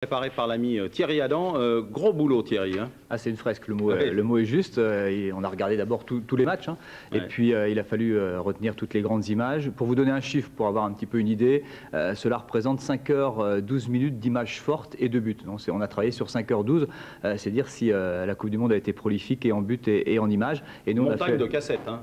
Préparé par l'ami Thierry Adam. Gros boulot, Thierry. Hein. Ah, c'est une fresque, le mot est juste. Et on a regardé d'abord tous les matchs. Hein, ouais. Et puis, il a fallu retenir toutes les grandes images. Pour vous donner un chiffre, pour avoir un petit peu une idée, cela représente 5h12 d'images fortes et de buts. Donc, on a travaillé sur 5h12. C'est dire si la Coupe du Monde a été prolifique et en buts et en images. Et nous, montagne de cassettes. Hein.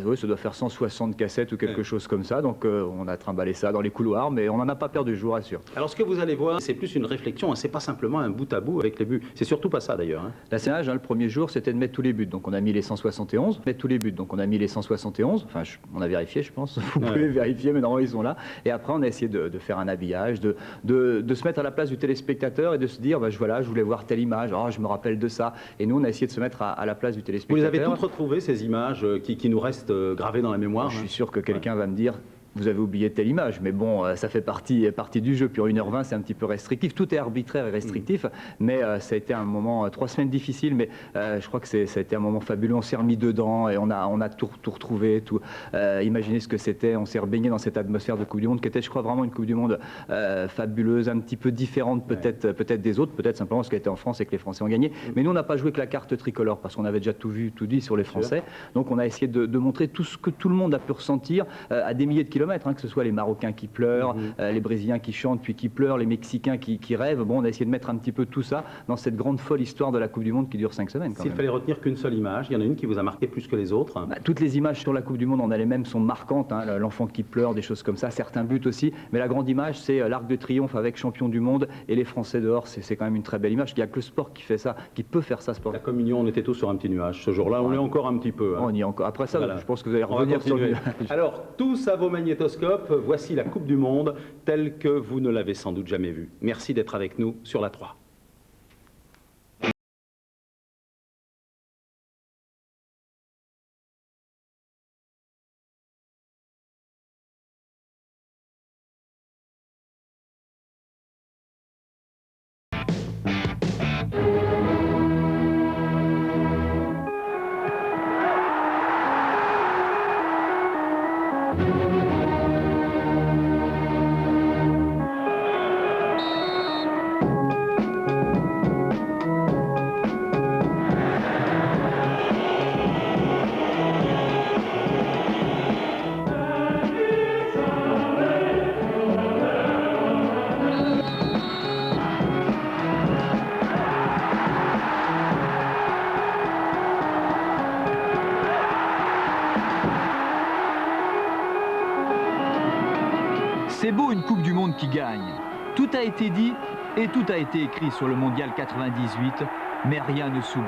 Oui, ça doit faire 160 cassettes ou quelque chose comme ça. Donc, on a trimballé ça dans les couloirs, mais on n'en a pas perdu, je vous rassure. Alors, ce que vous allez voir, c'est plus une réflexion. Hein, c'est pas simplement un bout à bout avec les buts. C'est surtout pas ça, d'ailleurs. Hein. La séance, le premier jour, c'était de mettre tous les buts. Donc, on a mis les 171. Mettre tous les buts. Donc, on a mis les 171. Enfin, on a vérifié, je pense. Vous pouvez vérifier, mais normalement, ils sont là. Et après, on a essayé de faire un habillage, de se mettre à la place du téléspectateur et de se dire, bah, voilà, je voulais voir telle image. Oh, je me rappelle de ça. Et nous, on a essayé de se mettre à la place du téléspectateur. Vous les avez toutes retrouvées, ces images qui nous restent gravées dans la mémoire. Je suis sûr que quelqu'un va me dire, vous avez oublié telle image, mais bon, ça fait partie du jeu. Puis en 1h20, c'est un petit peu restrictif. Tout est arbitraire et restrictif, mais ça a été un moment, 3 semaines difficiles, mais je crois que ça a été un moment fabuleux. On s'est remis dedans et on a tout retrouvé. Imaginez ce que c'était. On s'est rebaigné dans cette atmosphère de Coupe du Monde qui était, je crois, vraiment une Coupe du Monde fabuleuse, un petit peu différente peut-être des autres, peut-être simplement parce qu'elle était en France et que les Français ont gagné. Mais nous, on n'a pas joué que la carte tricolore parce qu'on avait déjà tout vu, tout dit sur les Français. Donc on a essayé de montrer tout ce que tout le monde a pu ressentir à des milliers de kilomètres. Que ce soit les Marocains qui pleurent, les Brésiliens qui chantent puis qui pleurent, les Mexicains qui rêvent. Bon, on a essayé de mettre un petit peu tout ça dans cette grande folle histoire de la Coupe du Monde qui dure 5 semaines. S'il fallait retenir qu'une seule image, il y en a une qui vous a marqué plus que les autres. Toutes les images sur la Coupe du Monde en elles-mêmes sont marquantes. Hein, l'enfant qui pleure, des choses comme ça, certains buts aussi. Mais la grande image, c'est l'Arc de Triomphe avec champion du monde et les Français dehors. C'est quand même une très belle image. Il n'y a que le sport qui fait ça, qui peut faire ça. Sport. La communion, on était tous sur un petit nuage. Ce jour-là, on est encore un petit peu. Hein. On y est encore. Après ça, voilà. Je pense que vous allez revenir sur le nuage. Alors, tous à vos magnétoscopes, voici la Coupe du Monde telle que vous ne l'avez sans doute jamais vue. Merci d'être avec nous sur la 3. C'est beau une Coupe du Monde qui gagne. Tout a été dit et tout a été écrit sur le Mondial 98, mais rien ne s'oublie.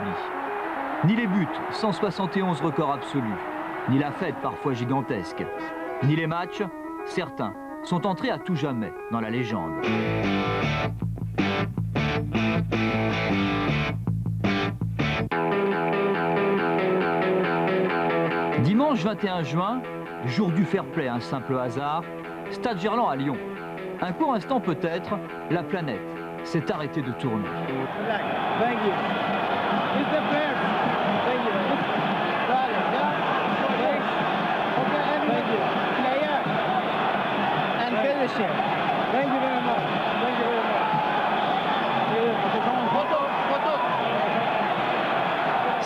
Ni les buts, 171 records absolus, ni la fête parfois gigantesque, ni les matchs, certains, sont entrés à tout jamais dans la légende. Dimanche 21 juin, jour du fair play, un simple hasard, Stade Gerland à Lyon. Un court instant peut-être, la planète s'est arrêtée de tourner.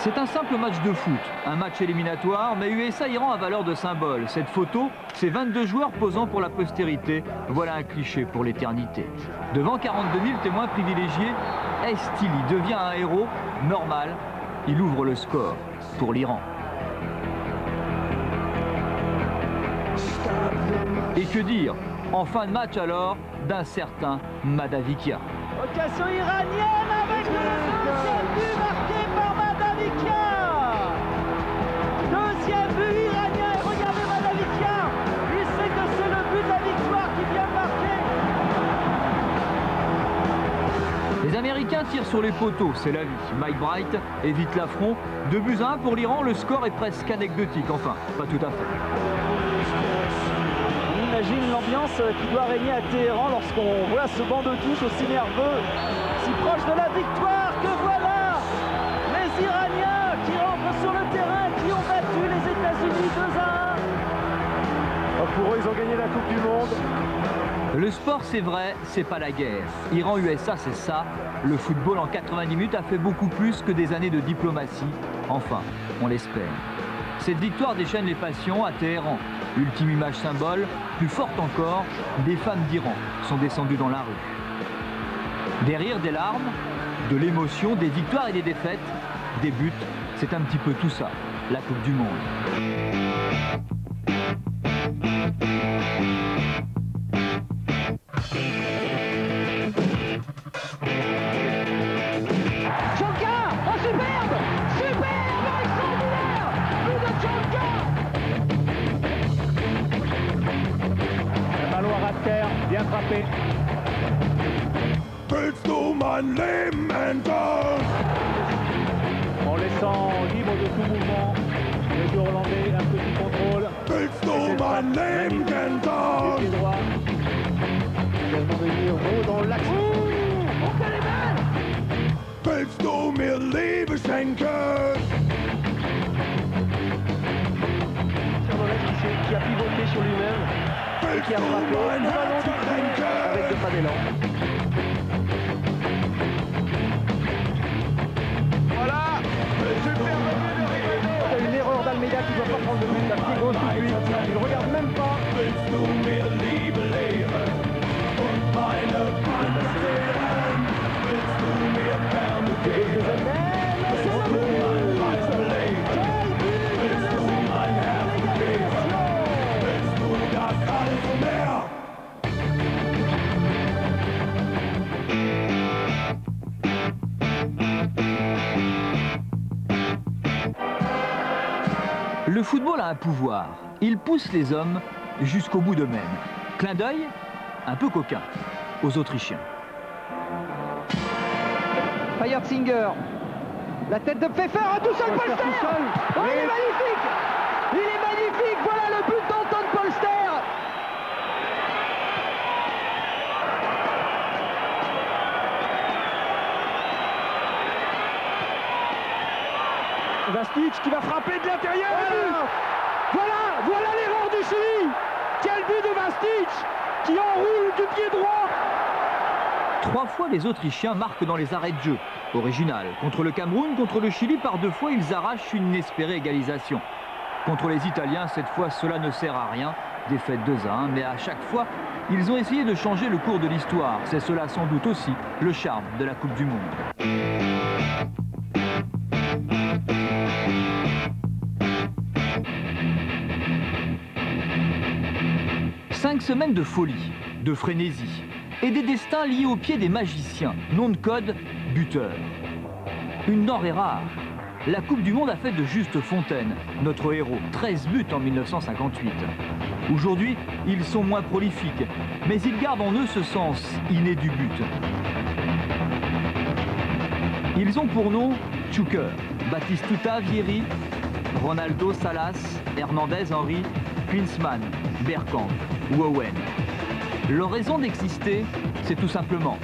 C'est un simple match de foot, un match éliminatoire, mais USA-Iran a valeur de symbole. Cette photo, c'est 22 joueurs posant pour la postérité. Voilà un cliché pour l'éternité. Devant 42 000 témoins privilégiés, Estili devient un héros normal. Il ouvre le score pour l'Iran. Et que dire, en fin de match alors, d'un certain Madavikia. Occasion iranienne avec le deuxième but marqué par Madavikia. Deuxième but iranien et regardez Madavikia. Il sait que c'est le but de la victoire qui vient de marquer. Les Américains tirent sur les poteaux, c'est la vie. Mike Bright évite l'affront. 2-1 pour l'Iran, le score est presque anecdotique. Enfin, pas tout à fait. Imagine l'ambiance qui doit régner à Téhéran lorsqu'on voit ce banc de touche aussi nerveux, si proche de la victoire que voilà les Iraniens qui rentrent sur le terrain, qui ont battu les États-Unis 2-1. Pour eux, ils ont gagné la Coupe du Monde. Le sport, c'est vrai, c'est pas la guerre. Iran-USA, c'est ça. Le football en 90 minutes a fait beaucoup plus que des années de diplomatie. Enfin, on l'espère. Cette victoire déchaîne les passions à Téhéran. Ultime image symbole, plus forte encore, des fans d'Iran sont descendues dans la rue. Des rires, des larmes, de l'émotion, des victoires et des défaites, des buts, c'est un petit peu tout ça, la Coupe du Monde. Bien frappé. En laissant libre de tout mouvement, les deux Hollandais, un petit contrôle. Magnifique. Les pieds droits. Également venir haut dans l'axe. Oh, quelle est belle! Qui a pivoté sur lui-même. Et qui a frappé avec de pas d'élan. Voilà. C'est une erreur d'Almeida qui ne doit pas prendre le but. La pied gauche tout de suite. Il ne regarde même pas. Le football a un pouvoir. Il pousse les hommes jusqu'au bout d'eux-mêmes. Clin d'œil, un peu coquin, aux Autrichiens. Feiersinger. La tête de Pfeffer, tout seul Polster. Oh, il est magnifique. Il est magnifique. Voilà le but d'Anton Polster. Vastic qui va frapper de l'intérieur. Voilà l'erreur du Chili. Quel but de Vastic qui enroule du pied droit. 3 fois les Autrichiens marquent dans les arrêts de jeu. Original. Contre le Cameroun, contre le Chili, par 2 fois, ils arrachent une inespérée égalisation. Contre les Italiens, cette fois, cela ne sert à rien. Défaite 2-1, mais à chaque fois, ils ont essayé de changer le cours de l'histoire. C'est cela sans doute aussi le charme de la Coupe du Monde. 5 semaines de folie, de frénésie et des destins liés aux pieds des magiciens, nom de code, buteur. Une denrée rare. La Coupe du Monde a fait de Juste Fontaine, notre héros, 13 buts en 1958. Aujourd'hui, ils sont moins prolifiques, mais ils gardent en eux ce sens inné du but. Ils ont pour nom Tchouker, Batistuta, Vieri, Ronaldo, Salas, Hernandez, Henry, Klinsmann, Bergkamp ou Owen. Leur raison d'exister, c'est tout simplement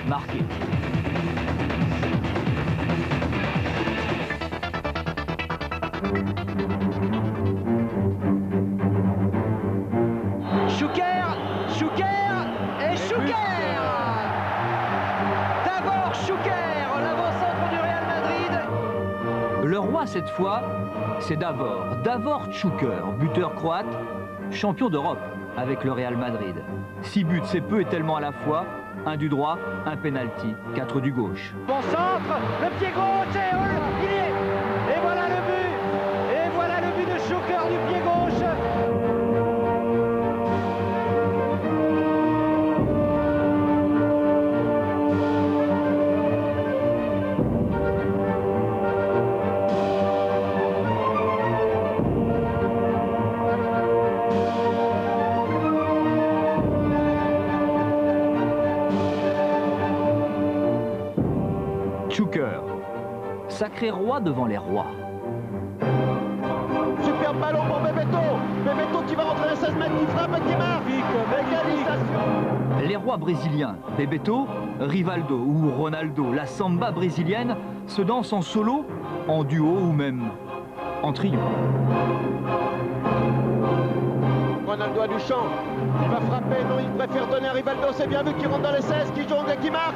marquer. Tchouker et Tchouker. D'abord Tchouker, l'avant-centre du Real Madrid. Le roi cette fois, c'est Davor Tchouker, buteur croate, champion d'Europe avec le Real Madrid. 6 buts, c'est peu et tellement à la fois. Un du droit, un penalty, 4 du gauche. Bon centre, le pied gauche et il y est. Et voilà le but. Et voilà le but de Tchouker du pied gauche. Tchouker, sacré roi devant les rois. Super ballon pour Bebeto. Bebeto qui va rentrer à 16 mètres, qui frappe et qui marque. Égalisation. Les rois brésiliens, Bebeto, Rivaldo ou Ronaldo, la samba brésilienne se danse en solo, en duo ou même en trio. Ronaldo a du champ. Il va frapper, non, il préfère donner à Rivaldo. C'est bien vu qu'il rentre dans les 16, qui jongle et qui marque.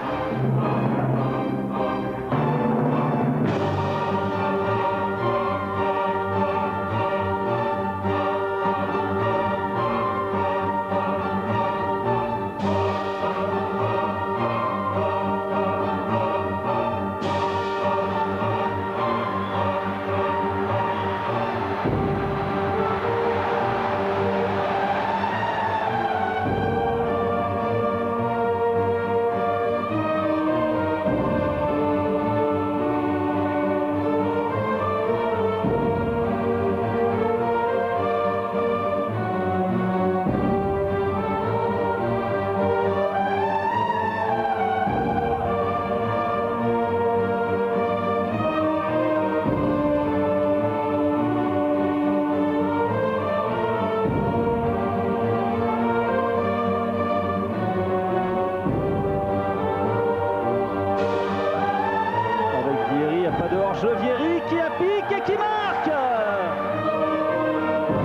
Vieri qui applique et qui marque.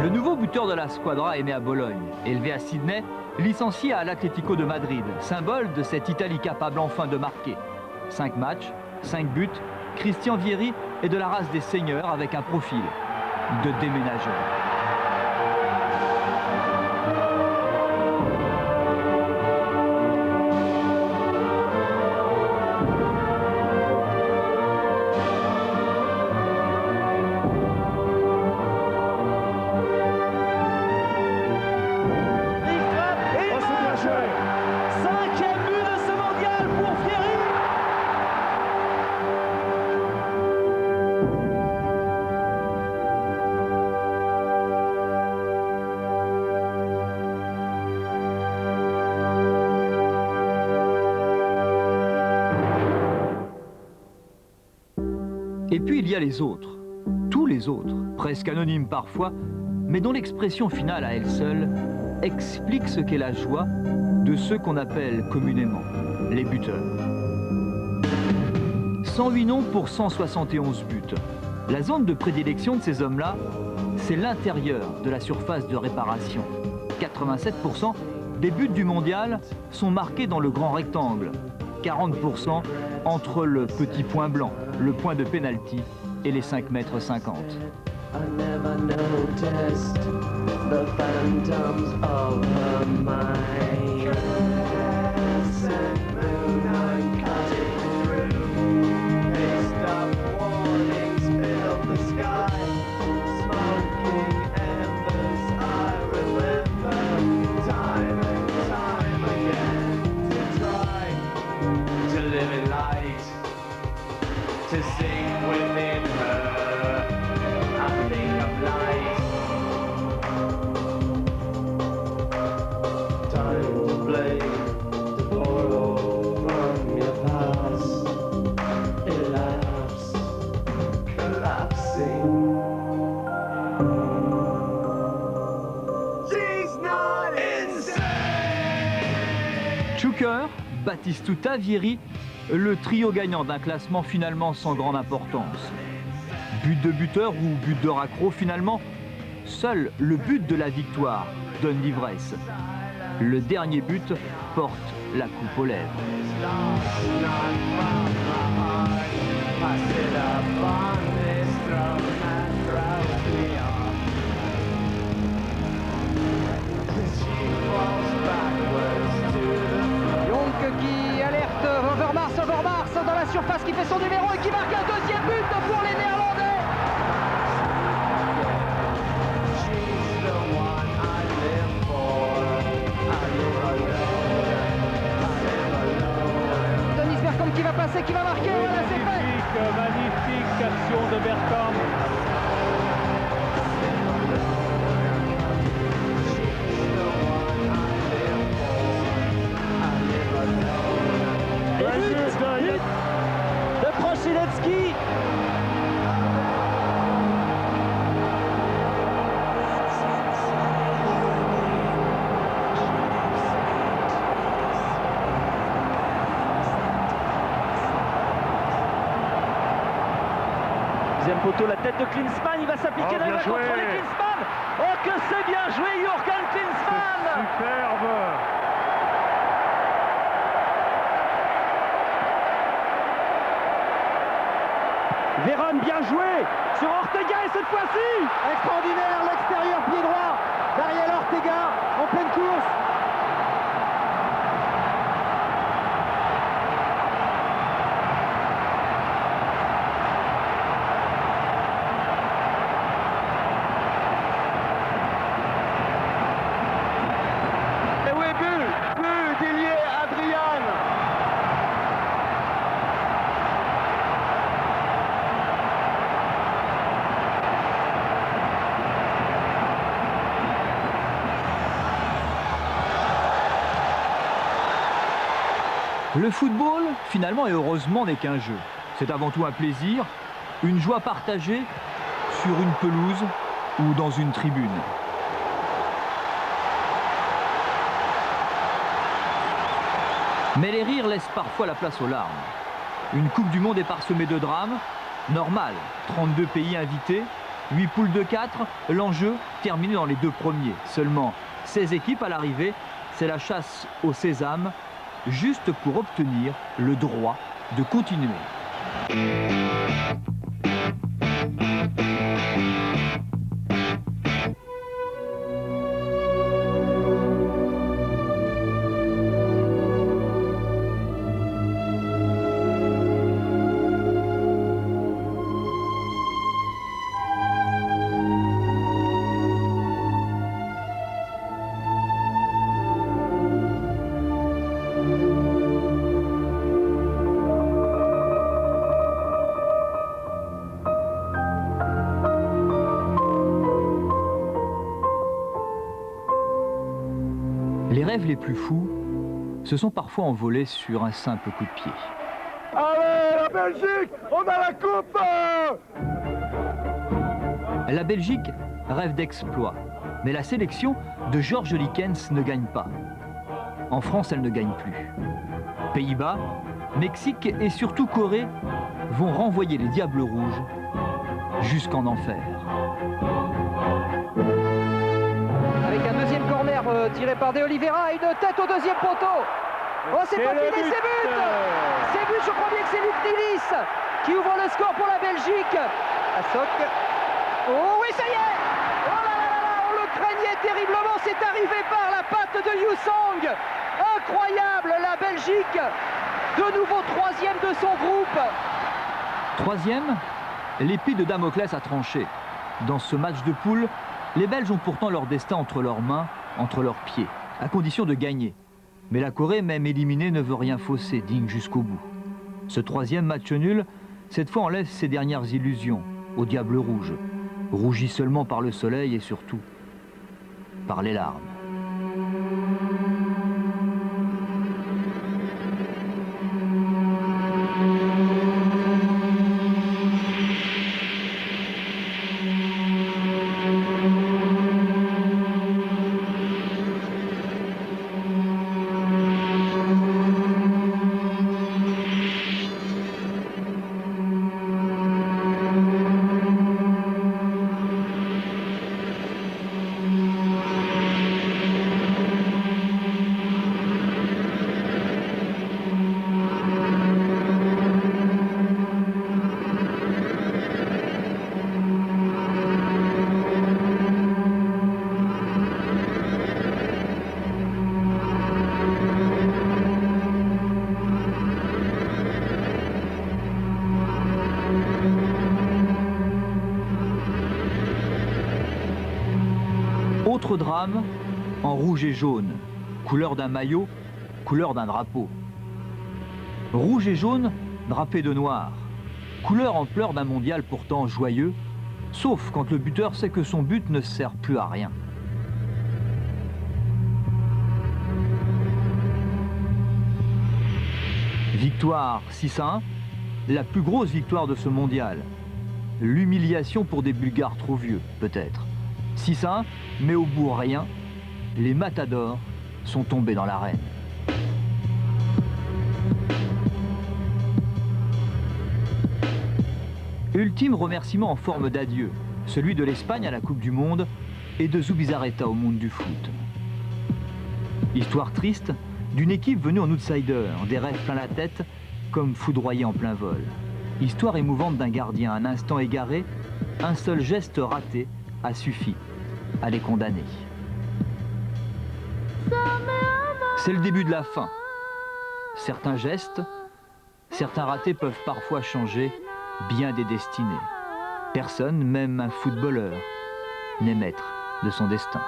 Le nouveau buteur de la squadra est né à Bologne, élevé à Sydney, licencié à l'Atlético de Madrid, symbole de cette Italie capable enfin de marquer. 5 matchs, 5 buts, Christian Vieri est de la race des seigneurs avec un profil de déménageur. Et puis il y a les autres, tous les autres, presque anonymes parfois, mais dont l'expression finale à elle seule explique ce qu'est la joie de ceux qu'on appelle communément les buteurs. 108 noms pour 171 buts. La zone de prédilection de ces hommes-là, c'est l'intérieur de la surface de réparation. 87% des buts du mondial sont marqués dans le grand rectangle. 40% entre le petit point blanc, le point de pénalty et les 5,50 m. To sing within her, I think of light. Time to play, to borrow from your past. Elapse, collapsing. She's not insane. Chuker, Batistuta, Vieri, le trio gagnant d'un classement finalement sans grande importance. But de buteur ou but de raccro finalement, seul le but de la victoire donne l'ivresse. Le dernier but porte la coupe aux lèvres. Qui alerte Overmars dans la surface, qui fait son numéro et qui marque un deuxième but pour les Néerlandais. Denis Bergkamp qui va passer, qui va marquer, voilà, c'est fait. Magnifique action de Bergkamp. De Prochilewski. Deuxième poteau, la tête de Klinsmann, il va s'appliquer dans, il va contrôler Klinsmann. Oh, que c'est bien joué, Jürgen Klinsmann! Superbe. Véron, bien joué sur Ortega et cette fois-ci extraordinaire, l'extérieur pied droit d'Ariel Ortega en pleine course. Et oui, but d'Ilié Adrian. Le football, finalement et heureusement, n'est qu'un jeu. C'est avant tout un plaisir, une joie partagée sur une pelouse ou dans une tribune. Mais les rires laissent parfois la place aux larmes. Une Coupe du Monde est parsemée de drames. Normal, 32 pays invités, 8 poules de 4, l'enjeu terminé dans les 2 premiers. Seulement 16 équipes à l'arrivée, c'est la chasse au sésame, juste pour obtenir le droit de continuer. Les rêves les plus fous se sont parfois envolés sur un simple coup de pied. Allez, la Belgique, on a la coupe! La Belgique rêve d'exploit, mais la sélection de Georges Likens ne gagne pas. En France, elle ne gagne plus. Pays-Bas, Mexique et surtout Corée vont renvoyer les Diables Rouges jusqu'en enfer. Avec un deuxième corner tiré par De Oliveira et une tête au deuxième poteau. Oh, c'est pas fini, c'est but! C'est but, je crois bien que c'est Luc Nilis qui ouvre le score pour la Belgique. Assok. Oh oui, ça y est! Oh là là là là, on le craignait terriblement, c'est arrivé par la patte de Yousang. Incroyable, la Belgique, de nouveau 3e de son groupe. 3e, l'épée de Damoclès a tranché. Dans ce match de poule, les Belges ont pourtant leur destin entre leurs mains, entre leurs pieds, à condition de gagner. Mais la Corée, même éliminée, ne veut rien fausser, digne jusqu'au bout. Ce 3e match nul, cette fois enlève ses dernières illusions aux Diables Rouges, rougis seulement par le soleil et surtout par les larmes. Autre drame, en rouge et jaune, couleur d'un maillot, couleur d'un drapeau. Rouge et jaune, drapé de noir, couleur en pleurs d'un mondial pourtant joyeux, sauf quand le buteur sait que son but ne sert plus à rien. Victoire 6-1, la plus grosse victoire de ce mondial. L'humiliation pour des Bulgares trop vieux, peut-être. 6-1, mais au bout rien, les matadors sont tombés dans l'arène. Ultime remerciement en forme d'adieu, celui de l'Espagne à la Coupe du Monde, et de Zubizarreta au monde du foot. Histoire triste d'une équipe venue en outsider, des rêves plein la tête, comme foudroyés en plein vol. Histoire émouvante d'un gardien, un instant égaré, un seul geste raté a suffi à les condamner. C'est le début de la fin. Certains gestes, certains ratés peuvent parfois changer bien des destinées. Personne, même un footballeur, n'est maître de son destin.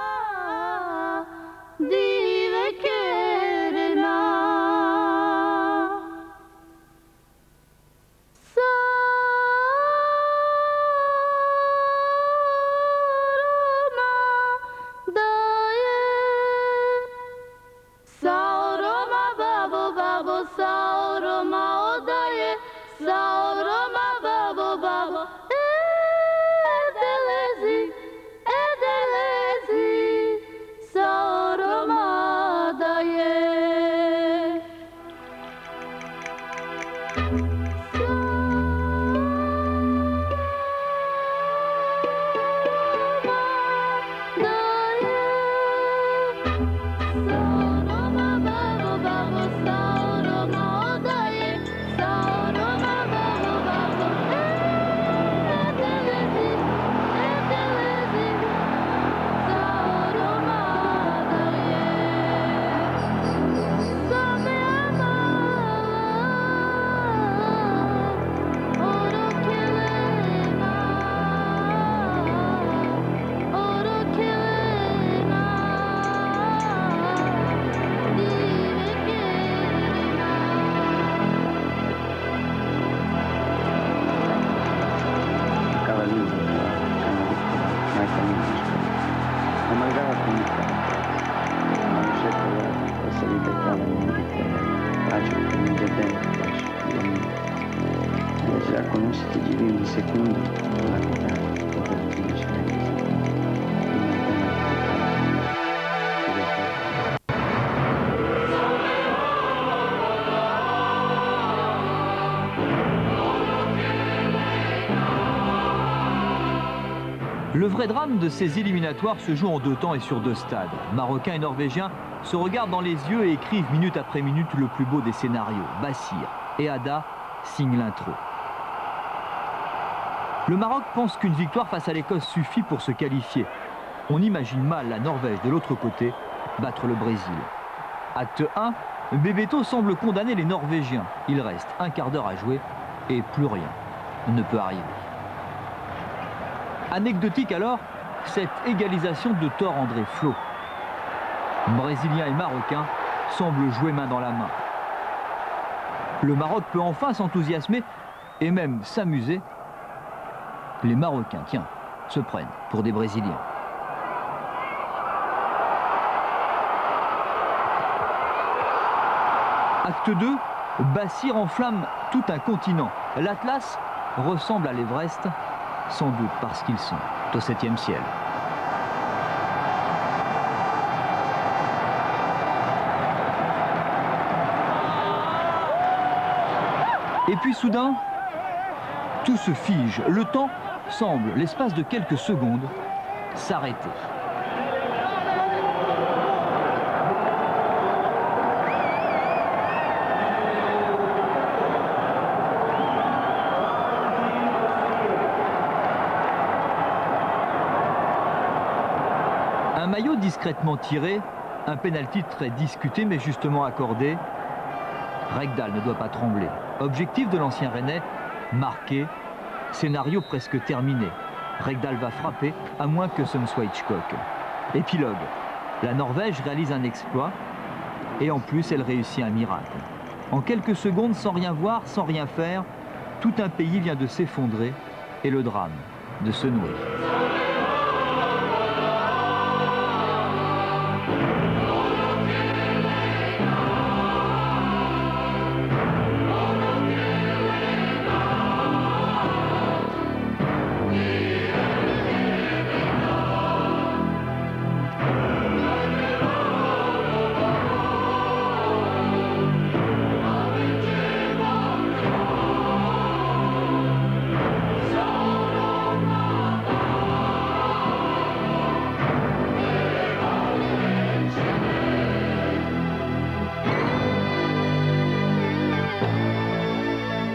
Le vrai drame de ces éliminatoires se joue en deux temps et sur deux stades. Marocains et Norvégiens se regardent dans les yeux et écrivent minute après minute le plus beau des scénarios. Bassir et Ada signent l'intro. Le Maroc pense qu'une victoire face à l'Écosse suffit pour se qualifier. On imagine mal la Norvège de l'autre côté battre le Brésil. Acte 1, Bebeto semble condamner les Norvégiens. Il reste un quart d'heure à jouer et plus rien ne peut arriver. Anecdotique alors, cette égalisation de Thor André Flo. Brésiliens et Marocains semblent jouer main dans la main. Le Maroc peut enfin s'enthousiasmer et même s'amuser. Les Marocains, tiens, se prennent pour des Brésiliens. Acte 2, Bassir enflamme tout un continent. L'Atlas ressemble à l'Everest, sans doute parce qu'ils sont au 7e ciel. Et puis soudain, tout se fige. Le temps semble, l'espace de quelques secondes, s'arrêter. Un maillot discrètement tiré, un pénalty très discuté mais justement accordé. Rekdal ne doit pas trembler. Objectif de l'ancien Rennais, marqué, scénario presque terminé. Rekdal va frapper, à moins que ce ne soit Hitchcock. Épilogue, la Norvège réalise un exploit et en plus elle réussit un miracle. En quelques secondes, sans rien voir, sans rien faire, tout un pays vient de s'effondrer et le drame de se nouer.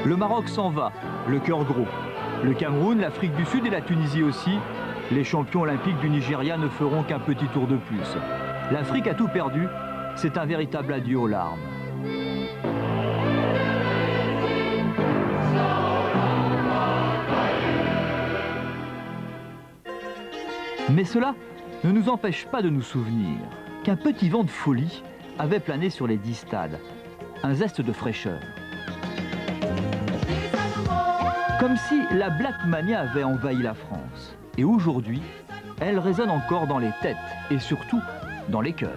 Le Maroc s'en va, le cœur gros. Le Cameroun, l'Afrique du Sud et la Tunisie aussi. Les champions olympiques du Nigeria ne feront qu'un petit tour de plus. L'Afrique a tout perdu. C'est un véritable adieu aux larmes. Mais cela ne nous empêche pas de nous souvenir qu'un petit vent de folie avait plané sur les 10 stades. Un zeste de fraîcheur. Comme si la Black Mania avait envahi la France. Et aujourd'hui, elle résonne encore dans les têtes et surtout dans les cœurs.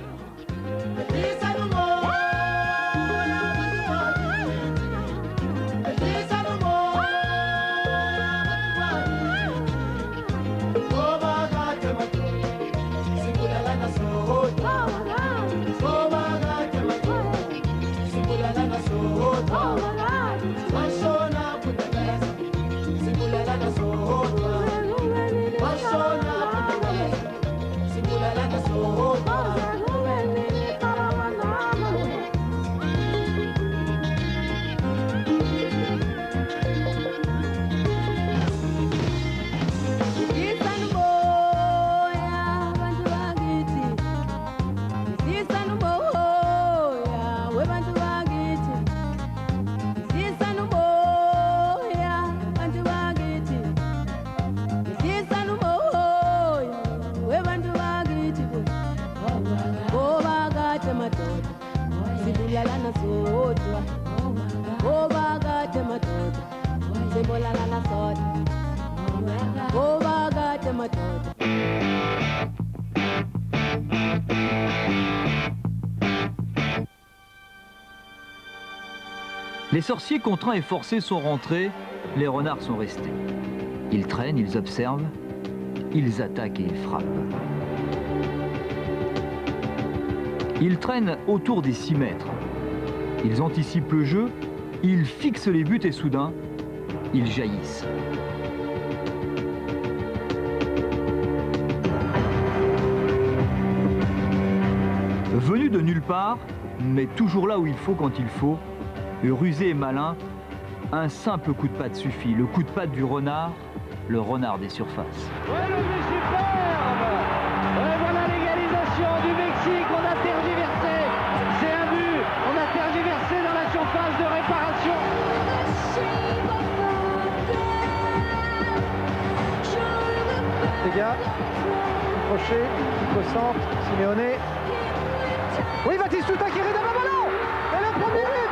Les sorciers contraints et forcés sont rentrés, les renards sont restés. Ils traînent, ils observent, ils attaquent et ils frappent. Ils traînent autour des 6 mètres. Ils anticipent le jeu, ils fixent les buts et soudain, ils jaillissent. Venus de nulle part, mais toujours là où il faut quand il faut, rusé et malin, un simple coup de patte suffit. Le coup de patte du renard, le renard des surfaces. Ouais, le but superbe. Ouais, voilà l'égalisation du Mexique. On a tergiversé. C'est un but. On a tergiversé dans la surface de réparation. Les gars, crochet, au centre, Simeone. Oui, Batistuta qui rit dans le ballon. Et le premier but.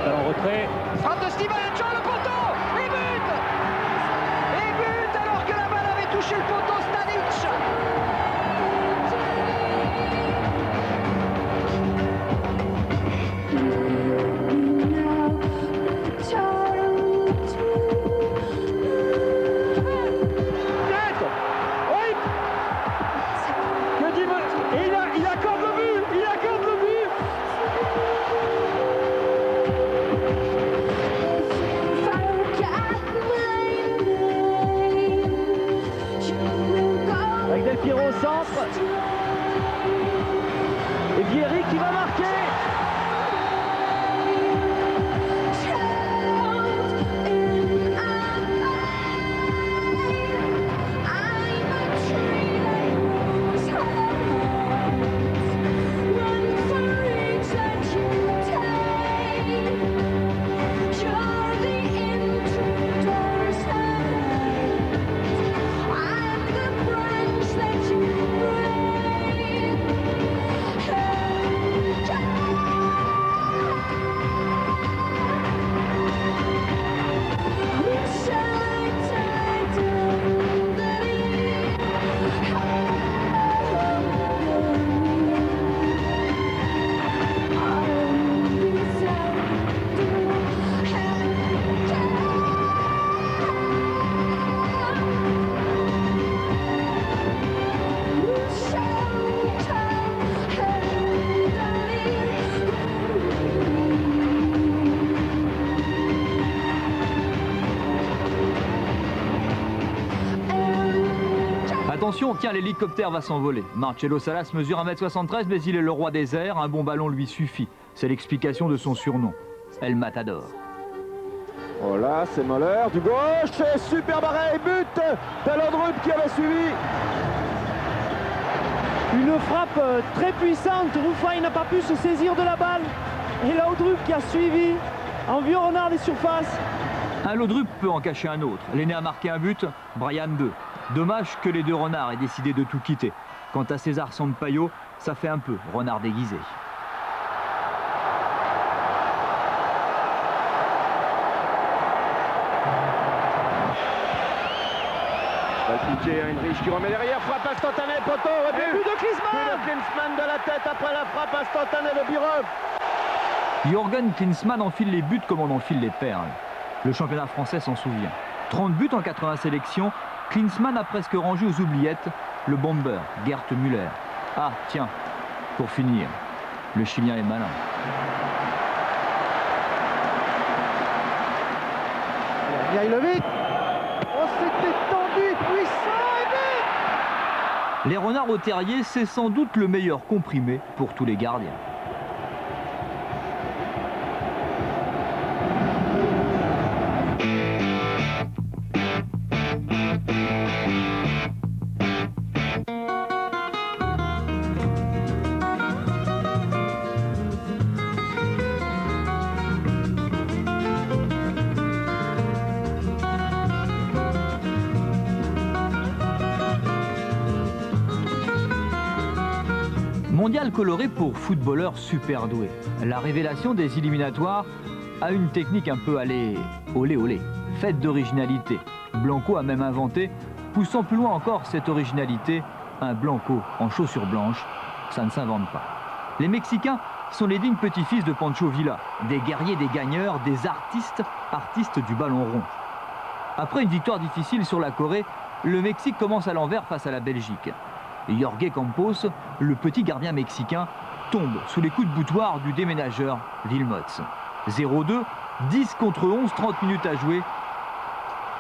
En retrait. Frappe de Stevenson, le poteau. Et but. Et but alors que la balle avait touché le poteau, Stanic. Au centre. Et Vieri qui va marquer. Attention, tiens, l'hélicoptère va s'envoler. Marcelo Salas mesure 1m73, mais il est le roi des airs. Un bon ballon lui suffit. C'est l'explication de son surnom, El Matador. Oh là, c'est Moller du gauche, et super arrêt, but de Laudrup qui avait suivi. Une frappe très puissante. Roufaille n'a pas pu se saisir de la balle. Et Laudrup qui a suivi en vieux renard des surfaces. Un Laudrup peut en cacher un autre. L'aîné a marqué un but, Brian 2. Dommage que les deux renards aient décidé de tout quitter. Quant à César Sampaio, ça fait un peu renard déguisé. Valpiquet, Heinrich qui remet derrière, frappe instantanée, poteau, Et but de Klinsmann. But de Klinsmann de la tête après la frappe instantanée de Birov. Jürgen Klinsmann enfile les buts comme on enfile les perles. Le championnat français s'en souvient. 30 buts en 80 sélections, Klinsmann a presque rangé aux oubliettes le bomber, Gerd Müller. Ah, tiens, pour finir, le Chilien est malin. Mihailovic. Oh, c'était tendu, puissant et vite. Les renards au terrier, c'est sans doute le meilleur comprimé pour tous les gardiens. Mondial coloré pour footballeurs super doués. La révélation des éliminatoires a une technique un peu allée olé olé, faite d'originalité. Blanco a même inventé, poussant plus loin encore cette originalité, un Blanco en chaussures blanches. Ça ne s'invente pas. Les Mexicains sont les dignes petits-fils de Pancho Villa, des guerriers, des gagneurs, des artistes du ballon rond. Après une victoire difficile sur la Corée, le Mexique commence à l'envers face à la Belgique. Jorge Campos, le petit gardien mexicain, tombe sous les coups de boutoir du déménageur Wilmots. 0-2, 10 contre 11, 30 minutes à jouer.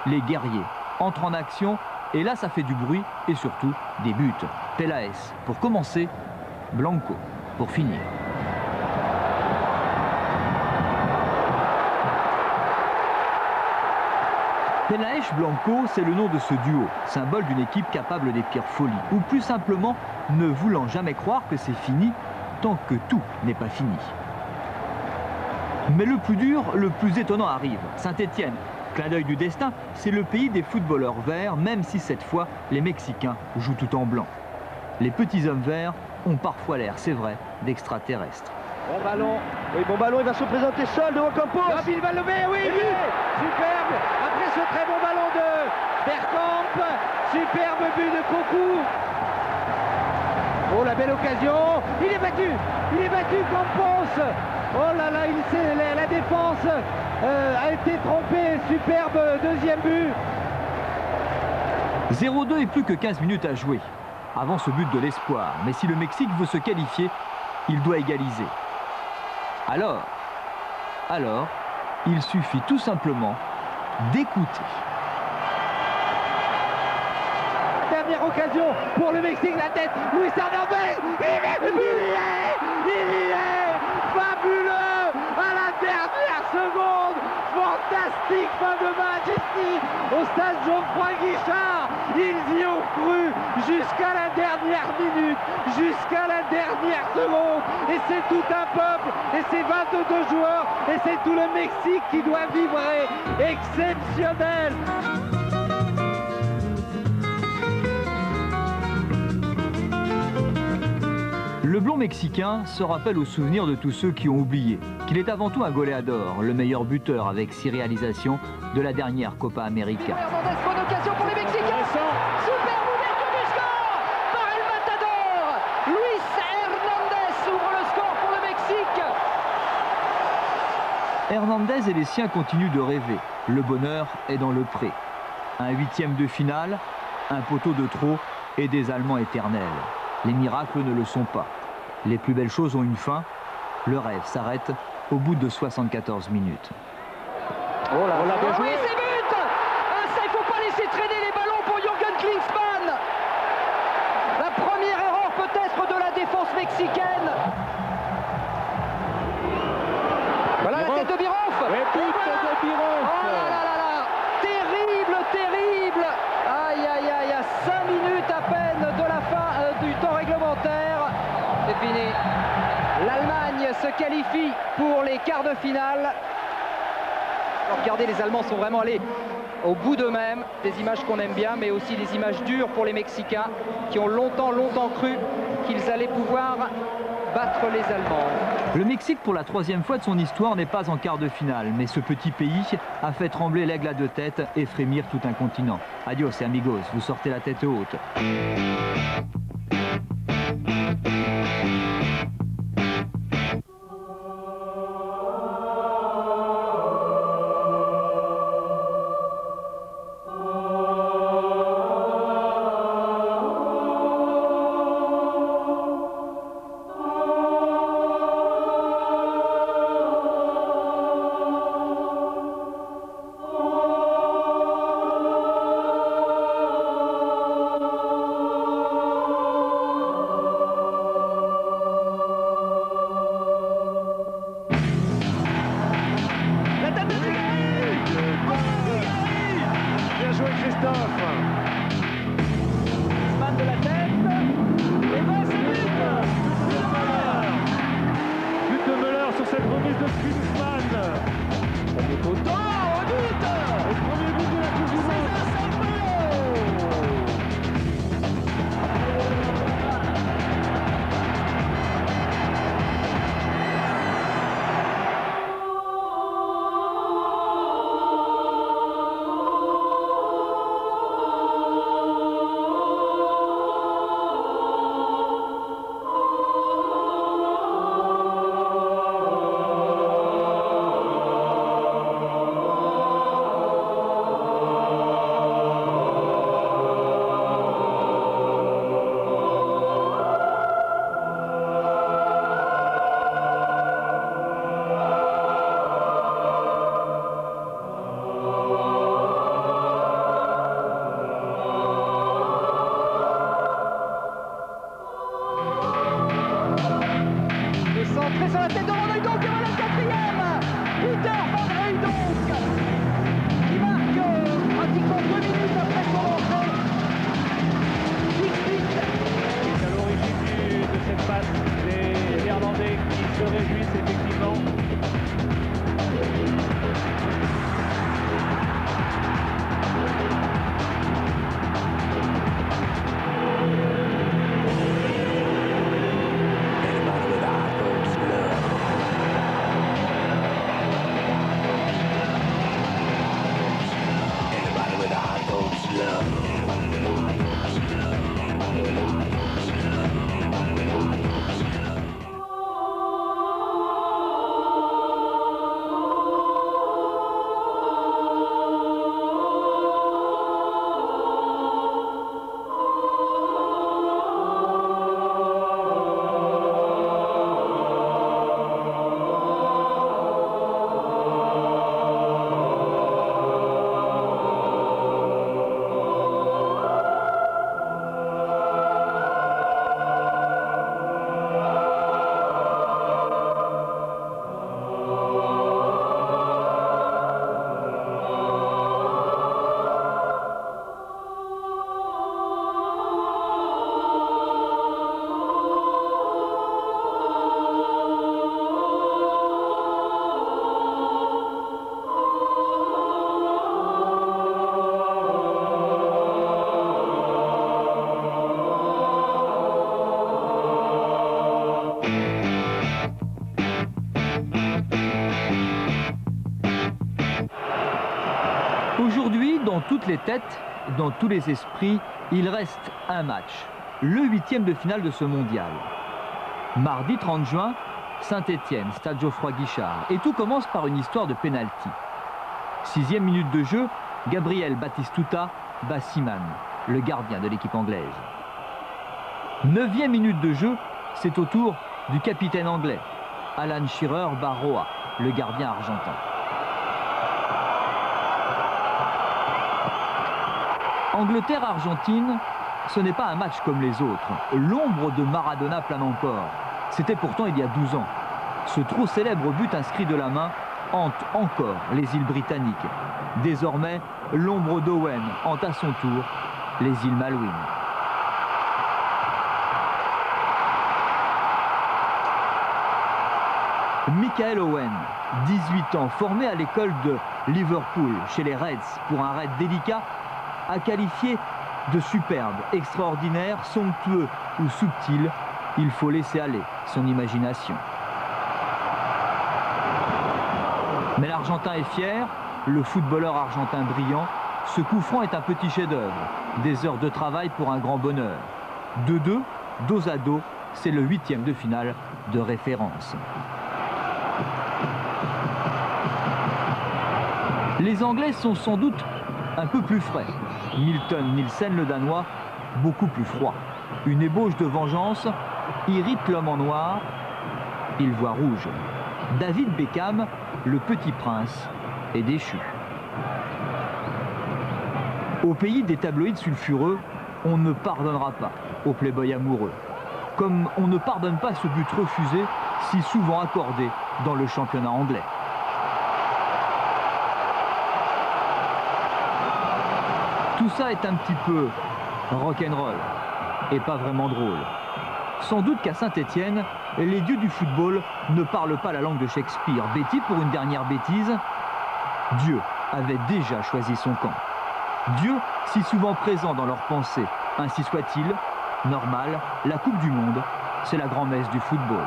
Les guerriers entrent en action et là ça fait du bruit et surtout des buts. Peláez pour commencer, Blanco pour finir. Peláez-Blanco, c'est le nom de ce duo, symbole d'une équipe capable des pires folies, ou plus simplement ne voulant jamais croire que c'est fini tant que tout n'est pas fini. Mais le plus dur, le plus étonnant arrive. Saint-Étienne, clin d'œil du destin, c'est le pays des footballeurs verts, même si cette fois, les Mexicains jouent tout en blanc. Les petits hommes verts ont parfois l'air, c'est vrai, d'extraterrestres. Bon ballon. Oui, bon ballon, il va se présenter seul devant Campos. Hop, il va lever, oui, superbe. Après ce très bon ballon de Bergkamp, superbe but de Cocu. Oh, la belle occasion. Il est battu Campos. Oh là là, la défense a été trompée. Superbe deuxième but. 0-2 et plus que 15 minutes à jouer. Avant ce but de l'espoir. Mais si le Mexique veut se qualifier, il doit égaliser. Alors, il suffit tout simplement d'écouter. Dernière occasion pour le Mexique, la tête, Luis Hernandez, il y est, fabuleux, à la dernière seconde, fantastique fin de match ici, au stade Geoffroy-Guichard, ils y ont cru jusqu'à la dernière minute, jusqu'à la dernière seconde, et c'est tout un peuple, et c'est 22 joueurs, et c'est tout le Mexique qui doit vibrer, exceptionnel. Le blond mexicain se rappelle au souvenir de tous ceux qui ont oublié qu'il est avant tout un goleador, le meilleur buteur avec 6 réalisations de la dernière Copa América. Hernandez, bonne occasion pour les Mexicains. Superbe ouverture du score par El Matador. Luis Hernandez ouvre le score pour le Mexique. Hernandez et les siens continuent de rêver. Le bonheur est dans le pré. Un 8e de finale, un poteau de trop et des Allemands éternels. Les miracles ne le sont pas. Les plus belles choses ont une fin. Le rêve s'arrête au bout de 74 minutes. Oh là, on l'a bien Ah joué. oui, c'est but. Ça, il ne faut pas laisser traîner les ballons pour Jürgen Klinsmann. mexicaine. Voilà la tête de Biroff. Et but de Biroff. Oh là là là là. Terrible, terrible. Aïe aïe aïe, à 5 minutes à peine de la fin du temps réglementaire. C'est fini. L'Allemagne se qualifie pour les quarts de finale. Alors, regardez, les Allemands sont vraiment allés au bout d'eux-mêmes. Des images qu'on aime bien, mais aussi des images dures pour les Mexicains qui ont longtemps cru qu'ils allaient pouvoir battre les Allemands. Le Mexique, pour la 3e fois de son histoire, n'est pas en quart de finale. Mais ce petit pays a fait trembler l'aigle à 2 têtes et frémir tout un continent. Adios amigos, vous sortez la tête haute. Sur la tête de Van Hooydonk, et voilà le 4e. Peter Van Hooydonk qui marque pratiquement 2 minutes après son entrée. C'est à l'origine de cette passe des Néerlandais qui se réjouissent effectivement. Aujourd'hui, dans toutes les têtes, dans tous les esprits, il reste un match, le 8e de finale de ce mondial. Mardi 30 juin, Saint-Étienne, stade Geoffroy-Guichard. Et tout commence par une histoire de pénalty. 6e minute de jeu, Gabriel Batistuta bat Seaman, le gardien de l'équipe anglaise. 9e minute de jeu, c'est au tour du capitaine anglais, Alan Shearer bat Roa, le gardien argentin. Angleterre-Argentine, ce n'est pas un match comme les autres. L'ombre de Maradona plane encore. C'était pourtant il y a 12 ans. Ce trop célèbre but inscrit de la main hante encore les îles britanniques. Désormais, l'ombre d'Owen hante à son tour les îles Malouines. Michael Owen, 18 ans, formé à l'école de Liverpool, chez les Reds, pour un raid délicat, a qualifié de superbe, extraordinaire, somptueux ou subtil. Il faut laisser aller son imagination. Mais l'Argentin est fier, le footballeur argentin brillant. Ce coup franc est un petit chef-d'œuvre, des heures de travail pour un grand bonheur. 2-2, dos à dos, c'est le 8e de finale de référence. Les Anglais sont sans doute un peu plus frais. Milton Nielsen, le Danois, beaucoup plus froid. Une ébauche de vengeance irrite l'homme en noir. Il voit rouge. David Beckham, le petit prince, est déchu. Au pays des tabloïds sulfureux, on ne pardonnera pas aux playboys amoureux. Comme on ne pardonne pas ce but refusé, si souvent accordé dans le championnat anglais. Tout ça est un petit peu rock'n'roll et pas vraiment drôle. Sans doute qu'à Saint-Étienne, les dieux du football ne parlent pas la langue de Shakespeare. Betty, pour une dernière bêtise, Dieu avait déjà choisi son camp. Dieu, si souvent présent dans leurs pensées, ainsi soit-il, normal, la Coupe du Monde, c'est la grand-messe du football.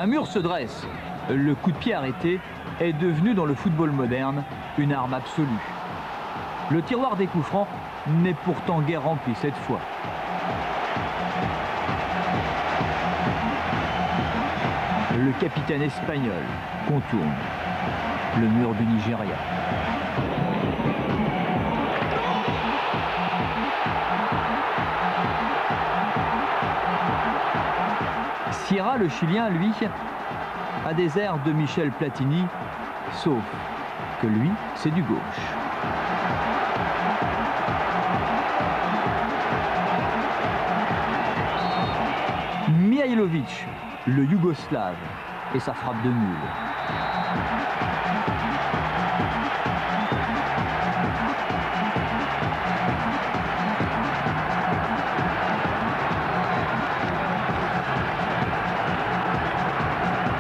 Un mur se dresse. Le coup de pied arrêté est devenu dans le football moderne une arme absolue. Le tiroir des coups francs n'est pourtant guère rempli cette fois. Le capitaine espagnol contourne le mur du Nigeria. Sierra, le Chilien, lui, a des airs de Michel Platini, sauf que lui, c'est du gauche. Mihailovic, le Yougoslave, et sa frappe de mule.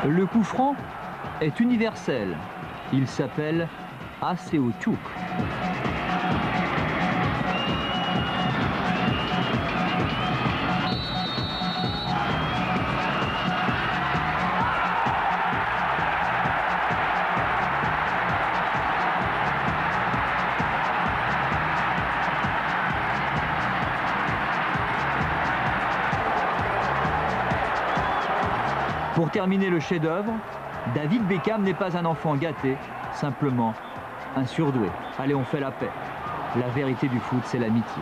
Le coup franc est universel. Il s'appelle Aseotuk. Pour terminer le chef-d'œuvre, David Beckham n'est pas un enfant gâté, simplement un surdoué. Allez, on fait la paix. La vérité du foot, c'est l'amitié.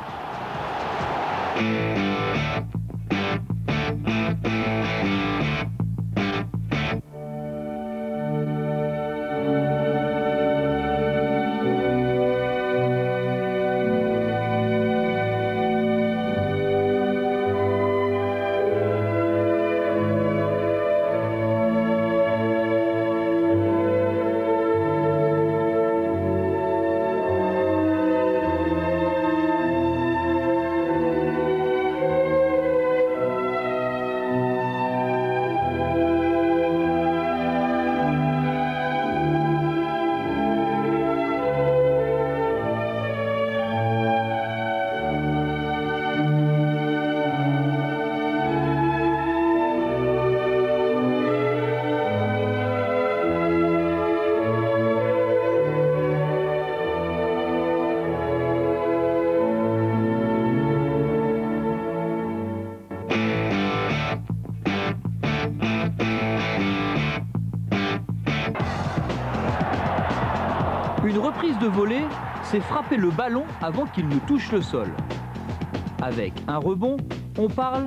Une reprise de volée, c'est frapper le ballon avant qu'il ne touche le sol. Avec un rebond, on parle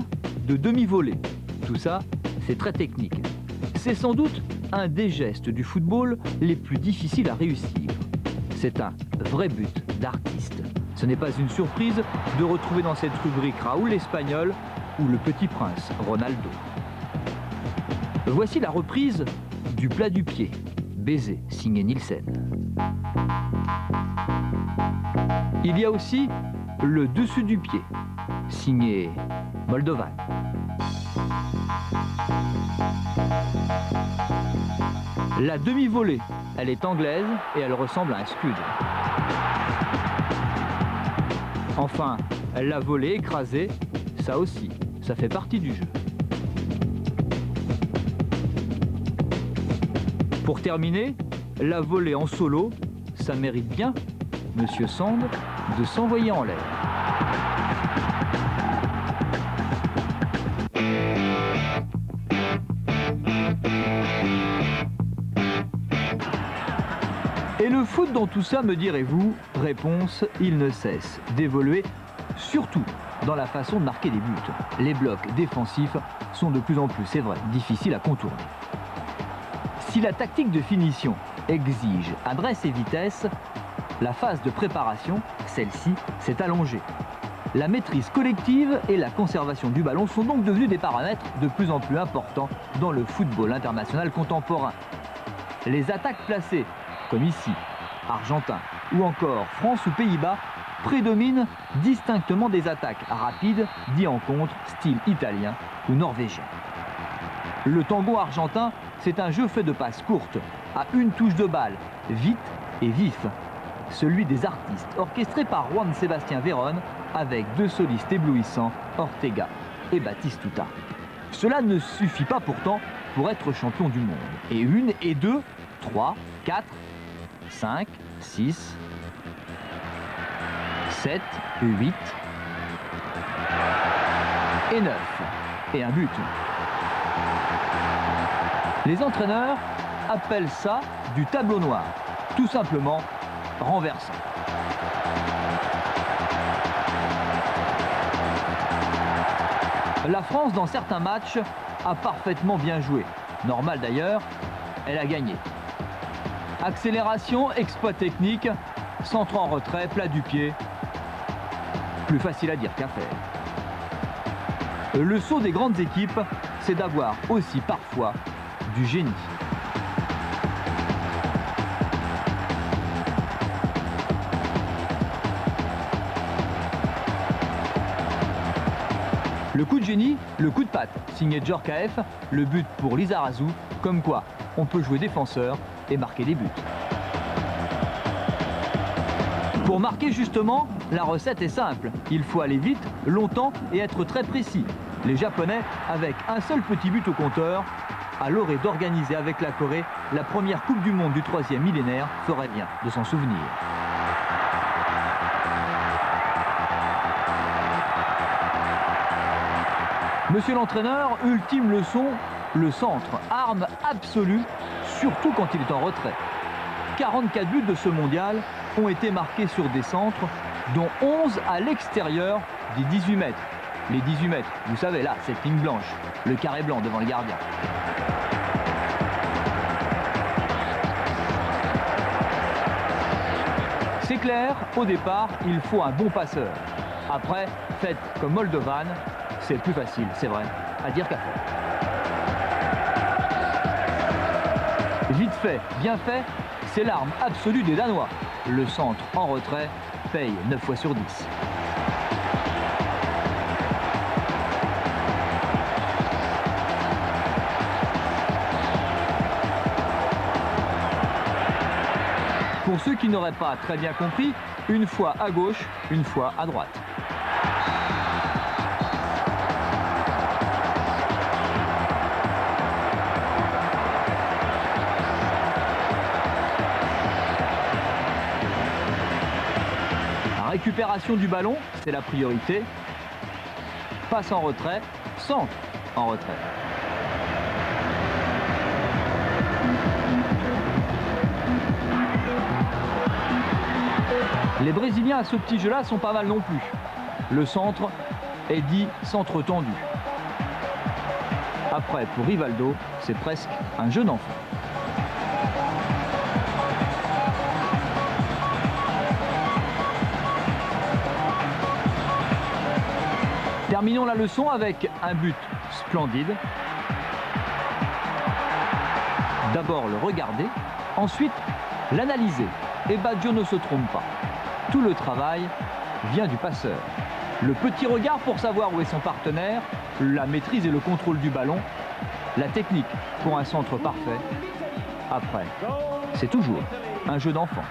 de demi-volée. Tout ça, c'est très technique. C'est sans doute un des gestes du football les plus difficiles à réussir. C'est un vrai but d'artiste. Ce n'est pas une surprise de retrouver dans cette rubrique Raoul l'Espagnol ou le Petit Prince Ronaldo. Voici la reprise du plat du pied. Baiser, signé Nielsen. Il y a aussi le dessus du pied, signé Moldovan. La demi-volée, elle est anglaise et elle ressemble à un scud. Enfin, la volée écrasée, ça aussi, ça fait partie du jeu. Pour terminer, la volée en solo, ça mérite bien, Monsieur Sand, de s'envoyer en l'air. Et le foot dans tout ça, me direz-vous? Réponse, il ne cesse d'évoluer, surtout dans la façon de marquer des buts. Les blocs défensifs sont de plus en plus, c'est vrai, difficiles à contourner. Si la tactique de finition exige adresse et vitesse, la phase de préparation, celle-ci, s'est allongée. La maîtrise collective et la conservation du ballon sont donc devenus des paramètres de plus en plus importants dans le football international contemporain. Les attaques placées, comme ici, Argentin, ou encore France ou Pays-Bas, prédominent distinctement des attaques rapides, dit en contre, style italien ou norvégien. Le tango argentin, c'est un jeu fait de passes courtes, à une touche de balle, vite et vif. Celui des artistes, orchestré par Juan Sébastien Verón, avec deux solistes éblouissants, Ortega et Batistuta. Cela ne suffit pas pourtant pour être champion du monde. Et 1 et 2, 3, 4, 5, 6, 7, 8 et 9. Et un but. Les entraîneurs appellent ça du tableau noir, tout simplement renversant. La France, dans certains matchs, a parfaitement bien joué. Normal d'ailleurs, elle a gagné. Accélération, exploit technique, centre en retrait, plat du pied. Plus facile à dire qu'à faire. Le saut des grandes équipes, c'est d'avoir aussi parfois du génie. Le coup de génie, le coup de patte, signé Djorkaeff, le but pour Lizarazu, comme quoi on peut jouer défenseur et marquer des buts. Pour marquer justement, la recette est simple. Il faut aller vite, longtemps et être très précis. Les Japonais, avec un seul petit but au compteur, à l'orée d'organiser avec la Corée la première Coupe du Monde du 3e millénaire, ferait bien de s'en souvenir. Monsieur l'entraîneur, ultime leçon, Le centre, arme absolue, surtout quand il est en retrait. 44 buts de ce mondial ont été marqués sur des centres, dont 11 à l'extérieur des 18 mètres. Les 18 mètres, vous savez là, cette ligne blanche, le carré blanc devant le gardien. C'est clair, au départ, il faut un bon passeur. Après, faites comme Moldovan, c'est plus facile, c'est vrai, à dire qu'à faire. Vite fait, bien fait, c'est l'arme absolue des Danois. Le centre en retrait paye 9 fois sur 10. Pour ceux qui n'auraient pas très bien compris, une fois à gauche, une fois à droite. La récupération du ballon, c'est la priorité. Passe en retrait, centre en retrait. Les Brésiliens à ce petit jeu-là sont pas mal non plus. Le centre est dit centre tendu. Après, pour Rivaldo, c'est presque un jeu d'enfant. Terminons la leçon avec un but splendide. D'abord le regarder, ensuite l'analyser. Et Baggio ne se trompe pas. Tout le travail vient du passeur. Le petit regard pour savoir où est son partenaire, la maîtrise et le contrôle du ballon, la technique pour un centre parfait. Après, c'est toujours un jeu d'enfant.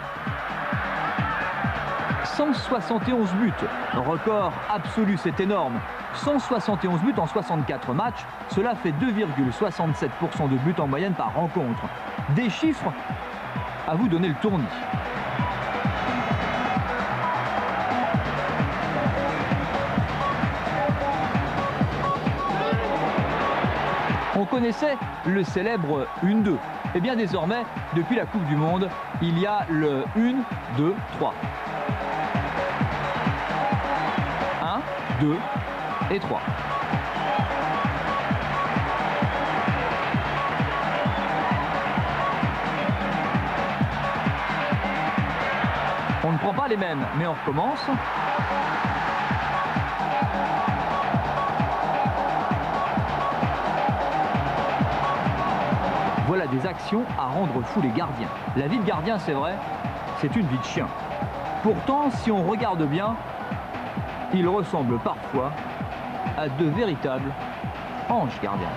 171 buts, record absolu, c'est énorme. 171 buts en 64 matchs, cela fait 2,67% de buts en moyenne par rencontre. Des chiffres à vous donner le tournis. On connaissait le célèbre 1-2. Et bien désormais, depuis la Coupe du Monde, il y a le 1, 2, 3. 1, 2 et 3. On ne prend pas les mêmes, mais on recommence. Voilà des actions à rendre fou les gardiens. La vie de gardien, c'est vrai, c'est une vie de chien. Pourtant, si on regarde bien, ils ressemblent parfois à de véritables anges gardiens.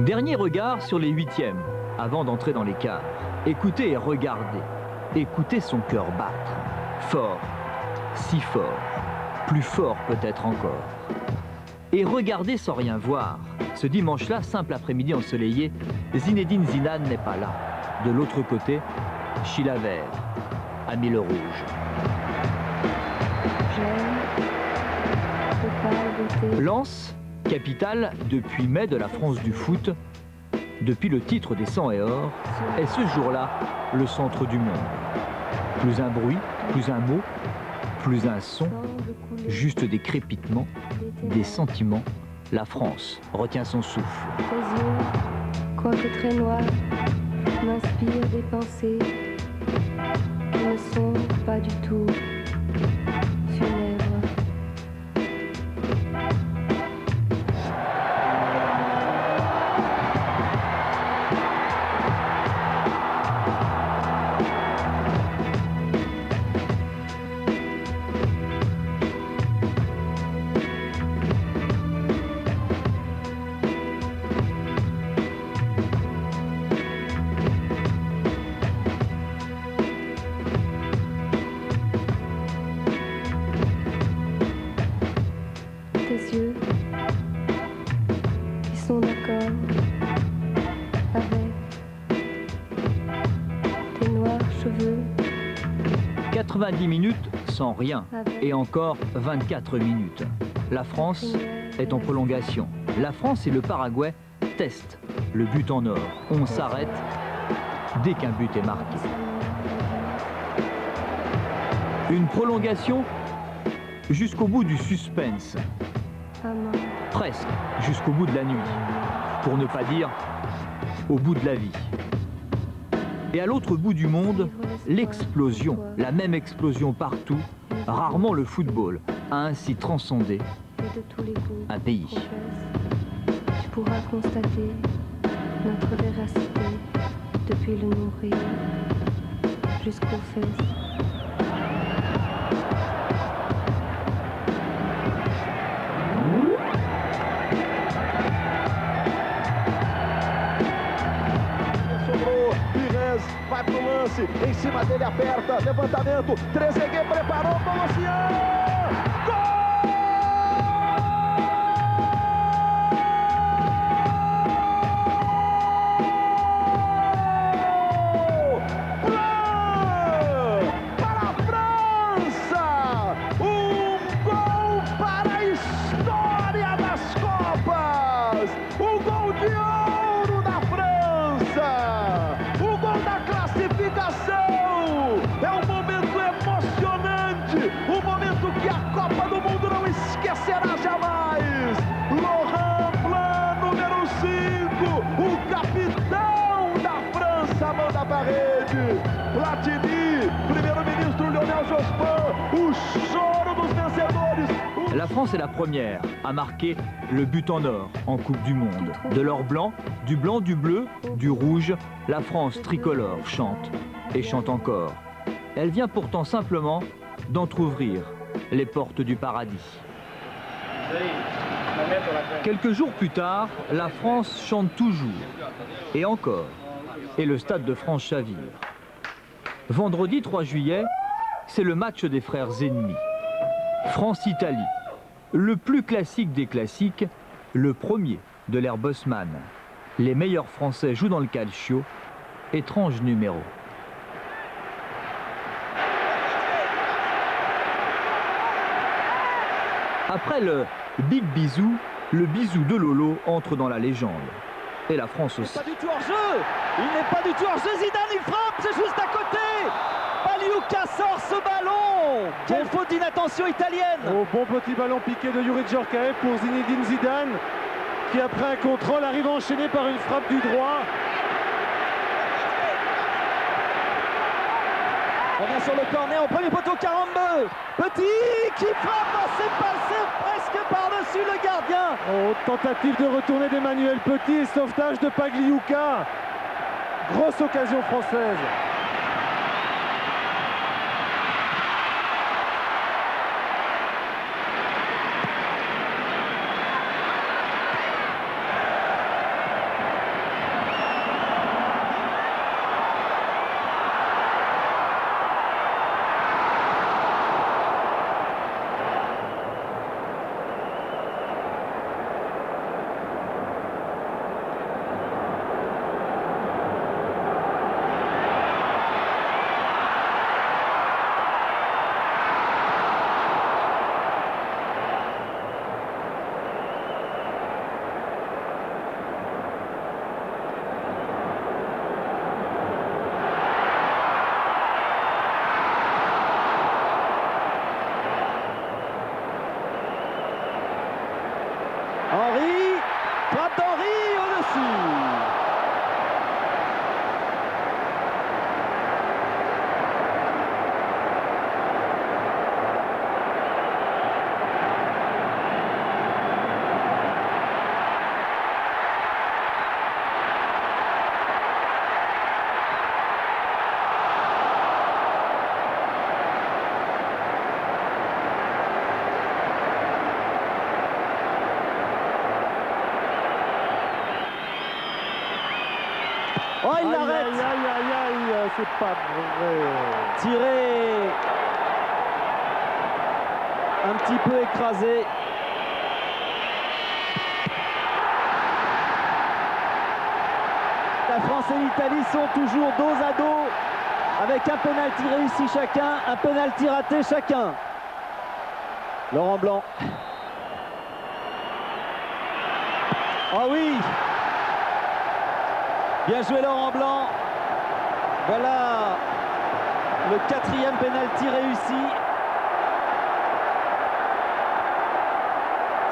Dernier regard sur les huitièmes, avant d'entrer dans les quarts. Écoutez et regardez. Écoutez son cœur battre. Fort, si fort, plus fort peut-être encore. Et regardez sans rien voir. Ce dimanche-là, simple après-midi ensoleillé, Zinedine Zidane n'est pas là. De l'autre côté, Chilavert a mis le rouge. Lens, capitale depuis mai de la France du foot, depuis le titre des 100 et or, est ce jour-là le centre du monde. Plus un bruit, plus un mot, plus un son, juste des crépitements, des sentiments. La France retient son souffle. Tes yeux, quoique très noirs, m'inspirent des pensées qui ne sont pas du tout funèbres. Sont d'accord avec tes noirs cheveux. 90 minutes sans rien et encore 24 minutes. La France est en prolongation. La France et le Paraguay testent le but en or. On s'arrête dès qu'un but est marqué. Une prolongation jusqu'au bout du suspense. Presque jusqu'au bout de la nuit, pour ne pas dire au bout de la vie. Et à l'autre bout du monde, l'explosion, la même explosion partout, rarement le football a ainsi transcendé un pays. Tu pourras constater notre véracité depuis le nombril jusqu'aux fesses. Vai pro lance, em cima dele aperta, levantamento, Trezeguet preparou para o Luciano, gol! Para a França, gol para a história das Copas, o gol de ouro da França, o gol da classificação. É um momento emocionante, um momento que a Copa do Mundo não esquecerá jamais. Laurent Blanc, número 5, o capitão da França, manda para a rede. Platini, primeiro-ministro Lionel Jospin, o choro dos vencedores. La France est la première à marquer le but en or en Coupe du Monde. De l'or blanc, du bleu, du rouge, la France tricolore chante et chante encore. Elle vient pourtant simplement d'entrouvrir les portes du paradis. Quelques jours plus tard, la France chante toujours, et encore, et le Stade de France chavire. Vendredi 3 juillet, c'est le match des frères ennemis. France-Italie, le plus classique des classiques, le premier de l'ère Bosman. Les meilleurs Français jouent dans le calcio, étrange numéro. Après le big bisou, le bisou de Lolo entre dans la légende. Et la France aussi. Il n'est pas du tout hors jeu. Il n'est pas du tout hors jeu. Zidane, il frappe, c'est juste à côté. Baliuca sort ce ballon. Quelle faute d'inattention italienne. Oh, bon petit ballon piqué de Youri Djorkaeff pour Zinedine Zidane, qui après un contrôle arrive enchaîné par une frappe du droit. On vient sur le corner au premier poteau, Karambeu. Petit qui frappe, c'est passé presque par-dessus le gardien. Oh, tentative de retourner d'Emmanuel Petit et sauvetage de Pagliuca. Grosse occasion française. Oh, il l'arrête. Aïe, c'est pas vrai. Tiré un petit peu écrasé. La France et l'Italie sont toujours dos à dos avec un penalty réussi chacun, un penalty raté chacun. Laurent Blanc. Oh oui! Bien joué Laurent Blanc. Voilà le 4e penalty réussi.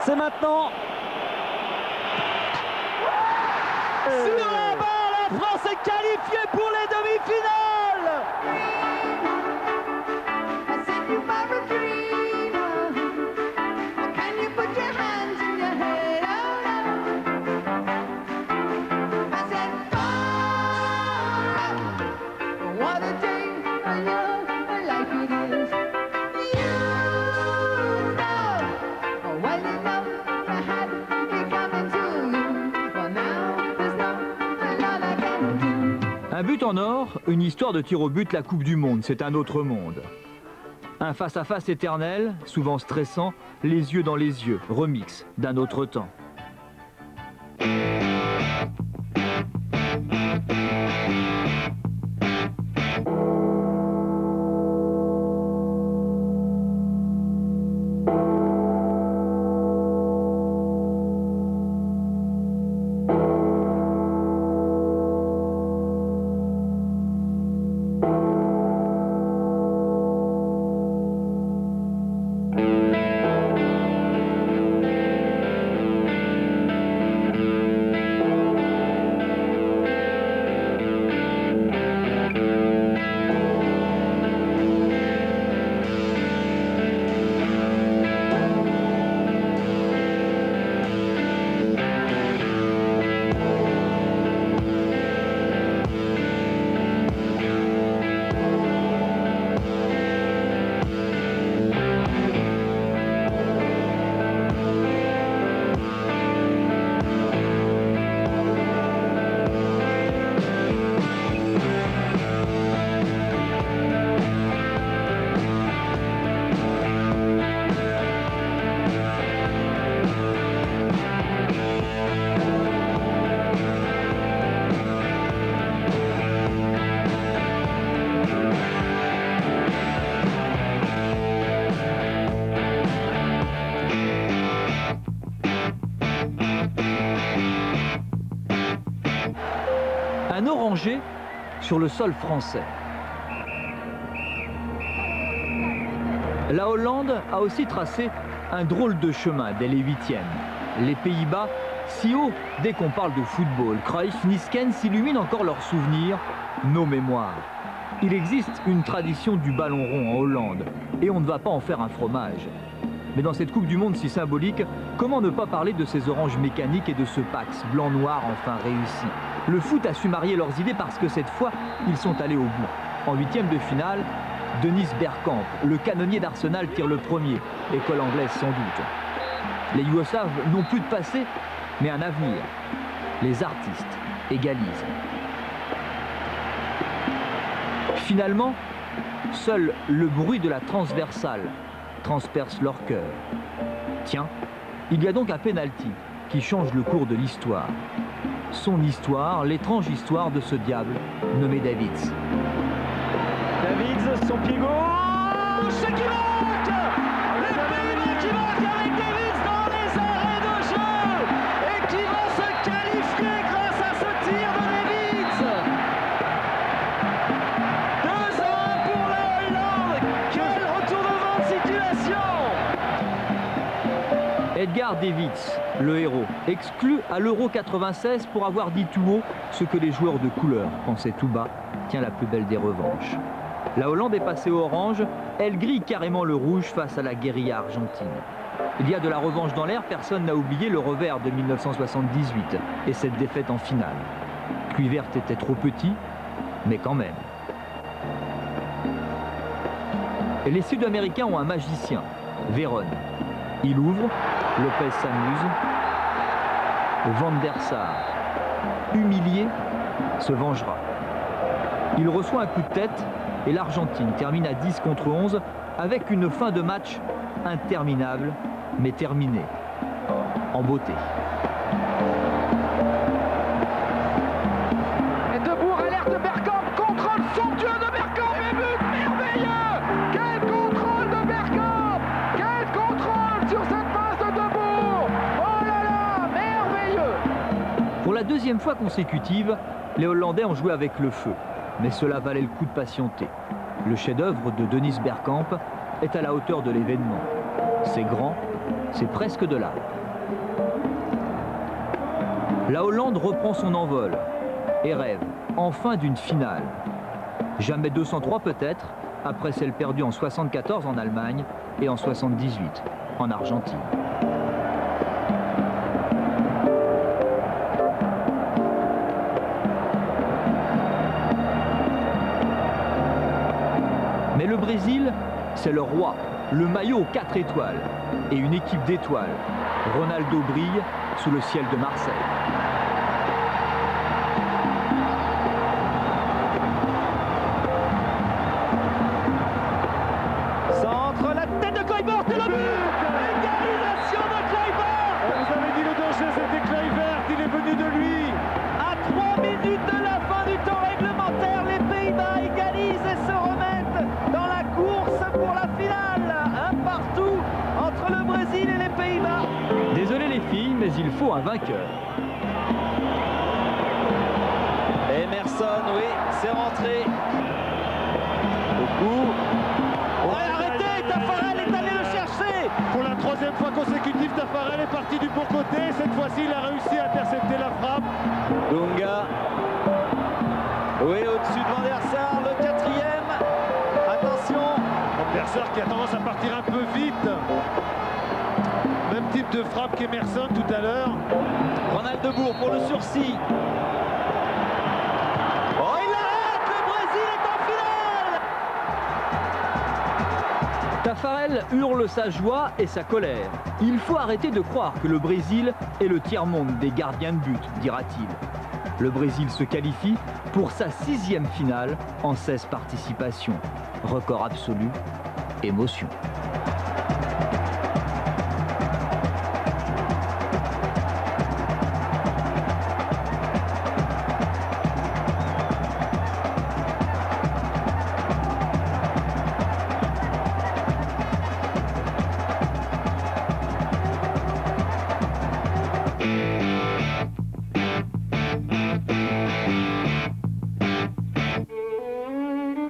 C'est maintenant. Sur la barre, la France est qualifiée pour les demi-finales. Un but en or, une histoire de tir au but, la Coupe du Monde, c'est un autre monde. Un face-à-face éternel, souvent stressant, les yeux dans les yeux, remix d'un autre temps. Un orangé sur le sol français. La Hollande a aussi tracé un drôle de chemin dès les 8e. Les Pays-Bas, si haut dès qu'on parle de football. Cruyff, Nisken s'illuminent encore leurs souvenirs, nos mémoires. Il existe une tradition du ballon rond en Hollande et on ne va pas en faire un fromage. Mais dans cette Coupe du Monde si symbolique, comment ne pas parler de ces oranges mécaniques et de ce Pax blanc-noir enfin réussi? Le foot a su marier leurs idées parce que cette fois, ils sont allés au bout. En 8e de finale, Dennis Bergkamp, le canonnier d'Arsenal, tire le premier, école anglaise sans doute. Les Yougoslaves n'ont plus de passé, mais un avenir. Les artistes égalisent. Finalement, seul le bruit de la transversale transperce leur cœur. Tiens, il y a donc un penalty qui change le cours de l'histoire. Son histoire, l'étrange histoire de ce diable nommé Davids. Davids, son pied gauche qui marque. Les Pays-Bas qui marquent avec Davids dans les arrêts de jeu et qui va se qualifier grâce à ce tir de Davids. 2-1 pour la Hollande. Quel retournement de situation. Edgar Davids, le héros, exclu à l'Euro 96 pour avoir dit tout haut ce que les joueurs de couleur pensaient tout bas. Tiens, la plus belle des revanches. La Hollande est passée au orange, elle grille carrément le rouge face à la guérilla argentine. Il y a de la revanche dans l'air, personne n'a oublié le revers de 1978 et cette défaite en finale. Kluivert était trop petit, mais quand même. Et les Sud-Américains ont un magicien, Véron. Il ouvre, Lopez s'amuse, Van der Sar, humilié, se vengera. Il reçoit un coup de tête et l'Argentine termine à 10 contre 11 avec une fin de match interminable mais terminée en beauté. Et Debourg alerte Bergkamp, contrôle somptueux de Bergkamp et but merveilleux. Quel contrôle de Bergkamp, quel contrôle sur cette passe de Debourg. Oh là là, merveilleux. Pour la deuxième fois consécutive, les Hollandais ont joué avec le feu, mais cela valait le coup de patienter. Le chef-d'œuvre de Dennis Bergkamp est à la hauteur de l'événement. C'est grand, c'est presque de l'art. La Hollande reprend son envol et rêve enfin d'une finale. Jamais 203 peut-être, après celle perdue en 74 en Allemagne et en 78 en Argentine. Mais le Brésil, c'est le roi, le maillot aux 4 étoiles et une équipe d'étoiles. Ronaldo brille sous le ciel de Marseille. Centre, la tête de Kluivert et le but. Égalisation de Kluivert. Vous avez dit le danger, c'était Kluivert, il est venu de lui. À 3 minutes de la fin du temps réglementaire, les Pays-Bas égalisent et se remettent dans la course pour la finale. Un partout entre le Brésil et les Pays-Bas. Désolé les filles, mais il faut un vainqueur. Emerson, oui, c'est rentré. Au coup. Arrêtez, Taffarel est allé le chercher. Pour la troisième fois consécutive, Taffarel est parti du bon côté. Cette fois-ci, il a réussi à intercepter la frappe. Dunga. Oui, au-dessus de Van der Sar, le 4e. Attention. Van der Sar qui a tendance à partir un peu vite. Même type de frappe qu'Emerson tout à l'heure. Ronald Debourg pour le sursis. Oh, il l'arrête. Le Brésil est en finale. Taffarel hurle sa joie et sa colère. Il faut arrêter de croire que le Brésil est le tiers-monde des gardiens de but, dira-t-il. Le Brésil se qualifie pour sa 6e finale en 16 participations. Record absolu, émotion.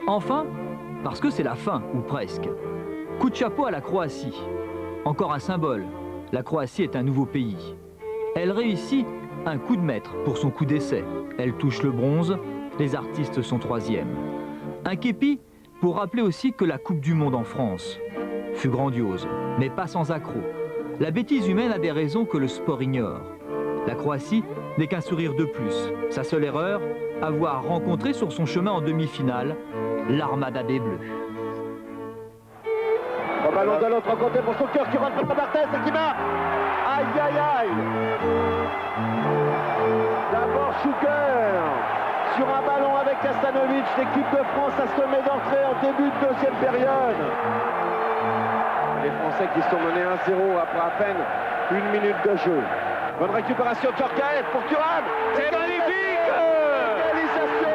Enfin, parce que c'est la fin, ou presque. Coup de chapeau à la Croatie. Encore un symbole, la Croatie est un nouveau pays. Elle réussit un coup de maître pour son coup d'essai. Elle touche le bronze, les artistes sont 3e. Un képi pour rappeler aussi que la Coupe du Monde en France fut grandiose, mais pas sans accroc. La bêtise humaine a des raisons que le sport ignore. La Croatie n'est qu'un sourire de plus. Sa seule erreur, avoir rencontré sur son chemin en demi-finale l'Armada des Bleus. Le ballon de l'autre côté pour son cœur qui rentre pour Barthez et qui marque. Aïe aïe aïe. D'abord Schuker sur un ballon avec Kastanovic. L'équipe de France a se met d'entrée en début de deuxième période. Les Français qui sont menés 1-0 après à peine 1 minute de jeu. Bonne récupération de Djorkaeff pour Thuram. C'est magnifique. Réalisation.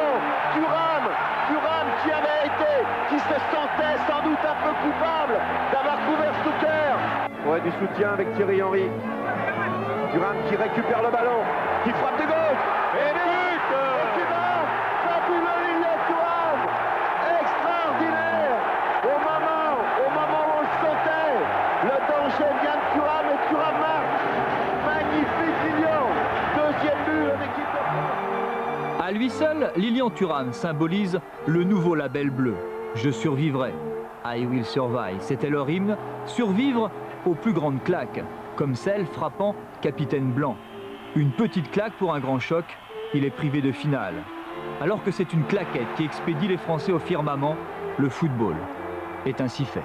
Thuram qui avait été, qui se sentait sans doute un peu coupable d'avoir couvert Stucker. Ouais, du soutien avec Thierry Henry. Thuram qui récupère le ballon, qui frappe de gauche. Et but Thuram, fabuleux Lilian Thuram. Extraordinaire. Au moment où on le sentait, le danger vient de Thuram et Thuram marque. Magnifique Lilian. Deuxième but en équipe de France. À lui seul, Lilian Thuram symbolise le nouveau label bleu. Je survivrai. I will survive. C'était leur hymne. Survivre aux plus grandes claques, comme celle frappant Capitaine Blanc. Une petite claque pour un grand choc. Il est privé de finale. Alors que c'est une claquette qui expédie les Français au firmament, le football est ainsi fait.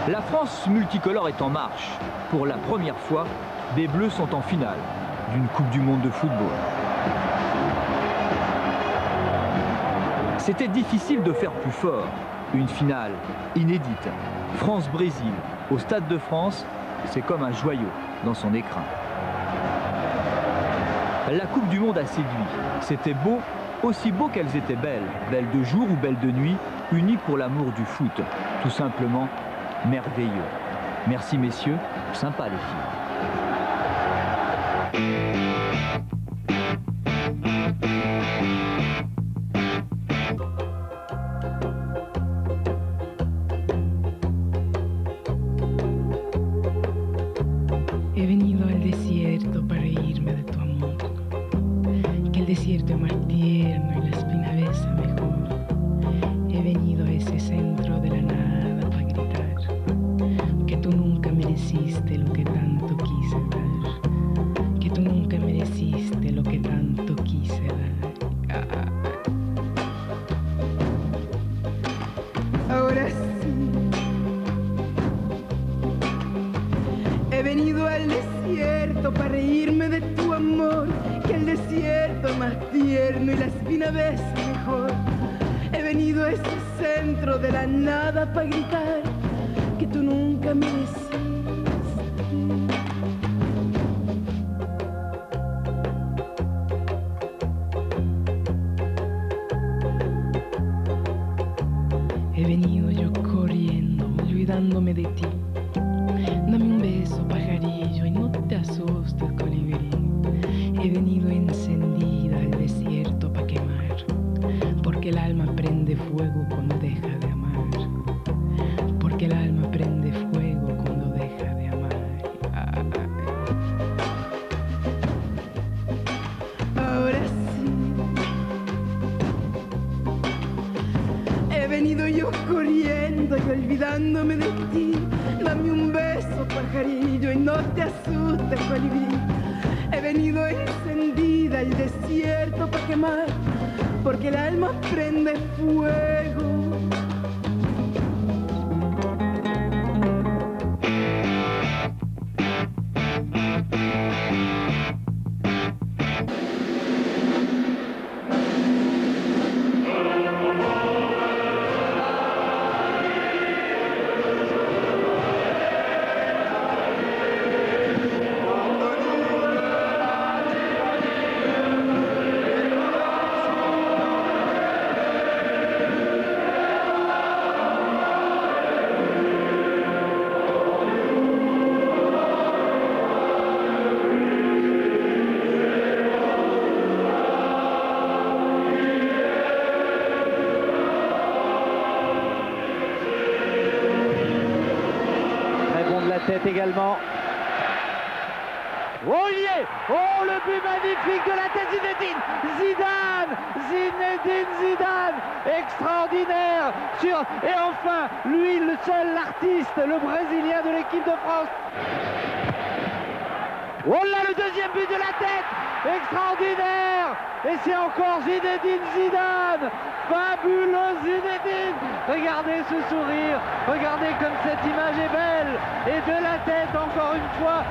La France multicolore est en marche. Pour la première fois des Bleus sont en finale d'une Coupe du Monde de football. C'était difficile de faire plus fort. Une finale inédite. France-Brésil au Stade de France, c'est comme un joyau dans son écrin. La Coupe du Monde a séduit. C'était beau, aussi beau qu'elles étaient belles. Belles de jour ou belles de nuit, unies pour l'amour du foot. Tout simplement merveilleux. Merci messieurs, sympa les filles. He venido al desierto para reírme de tu amor, que el desierto es más tierno y la espina besa mejor. He venido a ese centro de la nada para gritar que tú nunca mereciste lo que tanto quise dar, que tú nunca mereciste lo que tanto quise dar. Ahora sí. He venido al desierto para reírme de tu amor, que el desierto es más tierno y la espina besa mejor. He venido a ese centro de la nada para gritar que tú nunca mereciste. He venido yo corriendo, olvidándome de ti. Dame un beso, pajarillo, y no te asustes, colibrí. He venido encendida al desierto para quemar, porque el alma prende fuego cuando deja de amar. Porque el alma prende fuego cuando deja de amar. Ahora sí. He venido yo corriendo y olvidándome de ti. Dame un beso, pajarillo, y no te asustes, colibrí. He venido encendida al desierto para quemar, porque el alma prende fuego. Tête également. Oh, il y est! Oh, le but magnifique de la tête Zinedine Zidane! Zinedine Zidane! Extraordinaire! Et enfin, lui, le seul artiste, le Brésilien de l'équipe de France. Oh là, le deuxième but de la tête! Extraordinaire! Et c'est encore Zinedine Zidane! Fabuleux Zinedine! Regardez ce sourire, regardez comme cette image est belle! Et de la tête encore une fois!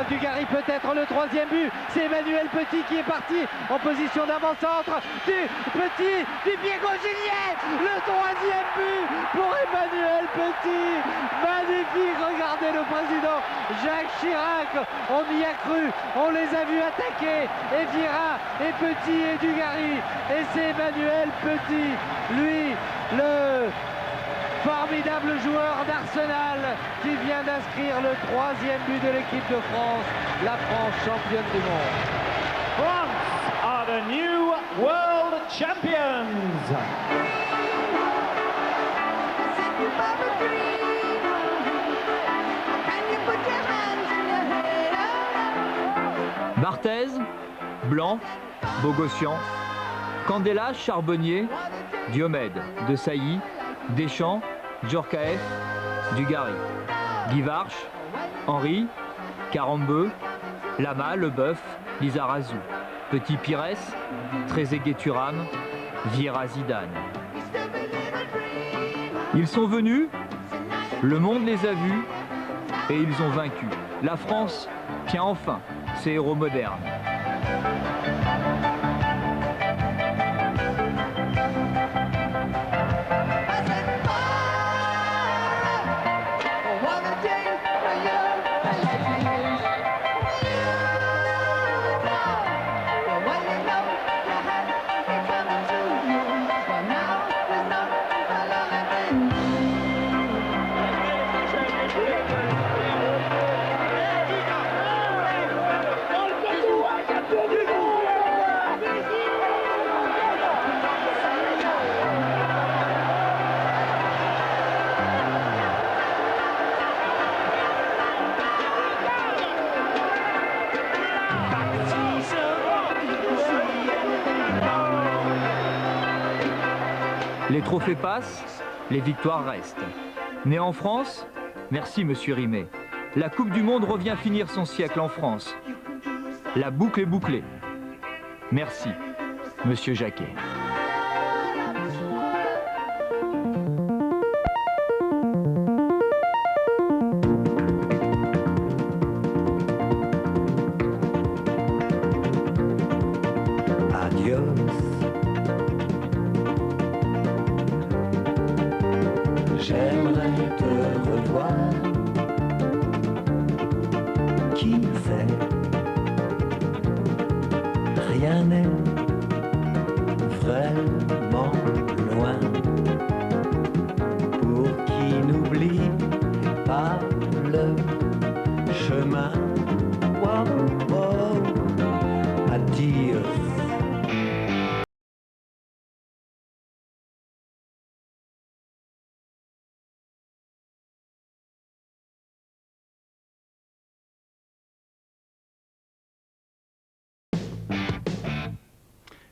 Dugarry peut-être le troisième but, c'est Emmanuel Petit qui est parti en position d'avant-centre, du pied gauche, il y est, le troisième but pour Emmanuel Petit, magnifique, regardez le président Jacques Chirac, on y a cru, on les a vus attaquer, et Vieira, et Petit, et Dugarry, et c'est Emmanuel Petit, lui, le formidable joueur d'Arsenal qui vient d'inscrire le troisième but de l'équipe de France, la France championne du monde. France are the new world champions. Barthez, blanc, Bogossian, Candela, Charbonnier, Diomède, De Sailly, Deschamps, Djorkaeff, Dugarry, Guivarch, Henry, Carambeu, Lama, Leboeuf, Lizarazu, Petit Pires, Trezeguet Thuram, Vieira Zidane. Ils sont venus, le monde les a vus et ils ont vaincu. La France tient enfin ses héros modernes. Les trophées passent, les victoires restent. Né en France, merci Monsieur Rimet. La Coupe du Monde revient finir son siècle en France. La boucle est bouclée. Merci, Monsieur Jacquet. J'aimerais te revoir. Qui sait? Rien n'est vraiment loin. Pour qui n'oublie pas le chemin. Wow, wow. Adieu.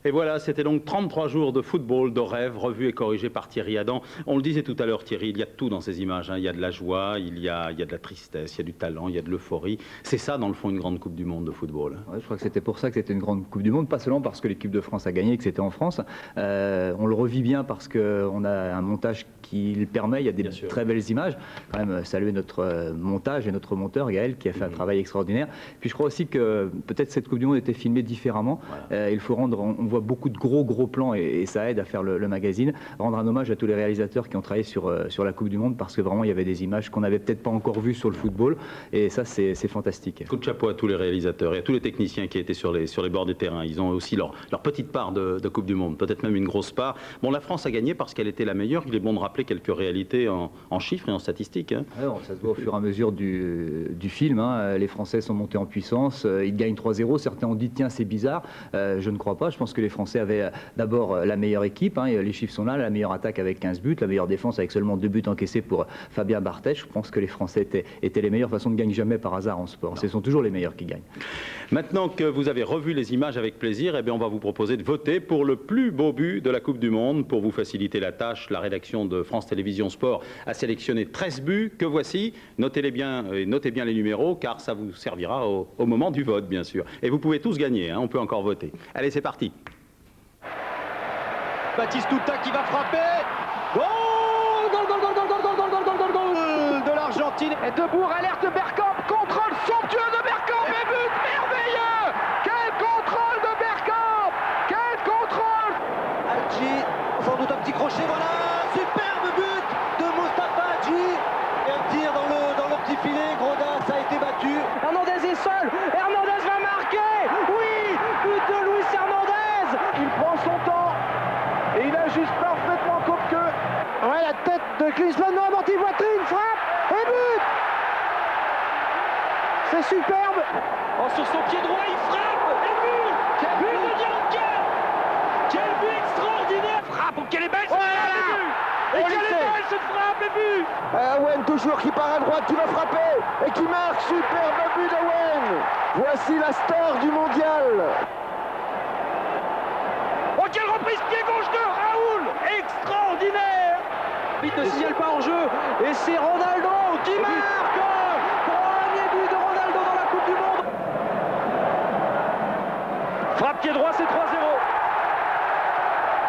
Et voilà, c'était donc 33 jours de football, de rêve, revu et corrigé par Thierry Adam. On le disait tout à l'heure, Thierry, il y a de tout dans ces images. Hein. Il y a de la joie, il y a de la tristesse, il y a du talent, il y a de l'euphorie. C'est ça, dans le fond, une grande Coupe du Monde de football. Ouais, je crois que c'était pour ça que c'était une grande Coupe du Monde, pas seulement parce que l'équipe de France a gagné et que c'était en France. On le revit bien parce qu'on a un montage qui le permet, il y a des très belles images. Quand même, saluer notre montage et notre monteur, Gaël, qui a fait un travail extraordinaire. Puis je crois aussi que peut-être cette Coupe du Monde était filmée différemment. Voilà. Il faut rendre, on voit beaucoup de gros plans et ça aide à faire le magazine. Rendre un hommage à tous les réalisateurs qui ont travaillé sur la Coupe du Monde parce que vraiment il y avait des images qu'on n'avait peut-être pas encore vues sur le football et ça c'est fantastique. Coup de chapeau à tous les réalisateurs et à tous les techniciens qui étaient sur les bords des terrains. Ils ont aussi leur petite part de Coupe du Monde, peut-être même une grosse part. Bon, la France a gagné parce qu'elle était la meilleure. Il est bon de rappeler quelques réalités en chiffres et en statistiques. Hein. Alors, ça se voit au fur et à mesure du film. Hein. Les Français sont montés en puissance. Ils gagnent 3-0. Certains ont dit tiens c'est bizarre. Je ne crois pas. Je pense que les Français avaient d'abord la meilleure équipe, hein, les chiffres sont là, la meilleure attaque avec 15 buts, la meilleure défense avec seulement 2 buts encaissés pour Fabien Barthez. Je pense que les Français étaient les meilleurs. De toute façon, on ne gagne jamais par hasard en sport. Ce sont toujours les meilleurs qui gagnent. Maintenant que vous avez revu les images avec plaisir, eh bien, on va vous proposer de voter pour le plus beau but de la Coupe du Monde. Pour vous faciliter la tâche, la rédaction de France Télévisions Sport a sélectionné 13 buts que voici. Notez-les bien et notez bien les numéros car ça vous servira au moment du vote, bien sûr. Et vous pouvez tous gagner, hein, on peut encore voter. Allez, c'est parti. Batistuta qui va frapper. Goal de l'Argentine. Et debout, alerte Bergkamp. Contrôle somptueux de Bergkamp et but merveilleux. Quel contrôle de Bergkamp. Quel contrôle. Hadji, sans doute un petit crochet, voilà. Superbe but de Moustapha Hadji. Et un tir dans le petit filet. Grodin, ça a été battu. Hernandez est seul. Hernandez va marquer. Oui, but de Luis Hernandez. Il prend son temps. Et il ajuste parfaitement Kopke. Ouais, la tête de Klinsmann, non, anti-voitrine, frappe et but. C'est superbe. Oh, sur son pied droit, il frappe et but. Quel but de Dianka. Quel but extraordinaire. Frappe, oh, quelle est belle cette frappe. Et quelle est belle cette frappe et but. Owen toujours qui part à droite, qui va frapper et qui marque. Superbe but d'Owen. Voici la star du mondial. quelle reprise, pied gauche de Raoul, extraordinaire. Il ne signale pas en jeu, et c'est Ronaldo qui marque. Premier but de Ronaldo dans la Coupe du Monde. Frappe pied droit, c'est 3-0.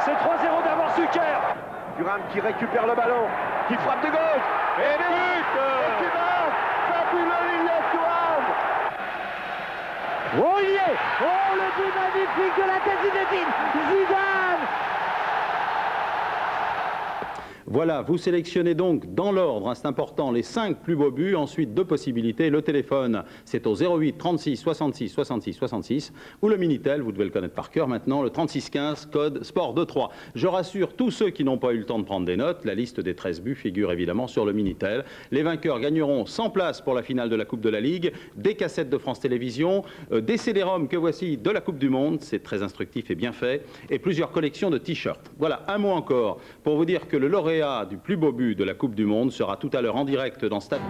C'est 3-0 d'avance Zucker. Thuram qui récupère le ballon, qui frappe de gauche. Et but qui marque. Fabuleux Lilian Thuram. Oh, il y est. Oh, le but magnifique de la tête Zinedine Zidane. Voilà, vous sélectionnez donc dans l'ordre, hein, c'est important, les 5 plus beaux buts, ensuite 2 possibilités. Le téléphone, c'est au 08 36 66 66 66, ou le Minitel, vous devez le connaître par cœur maintenant, le 36 15, code Sport 23. Je rassure tous ceux qui n'ont pas eu le temps de prendre des notes, la liste des 13 buts figure évidemment sur le Minitel. Les vainqueurs gagneront 100 places pour la finale de la Coupe de la Ligue, des cassettes de France Télévisions, des CD-ROM que voici de la Coupe du Monde, c'est très instructif et bien fait, et plusieurs collections de t-shirts. Voilà, un mot encore pour vous dire que le lauréat du plus beau but de la Coupe du Monde sera tout à l'heure en direct dans Stade.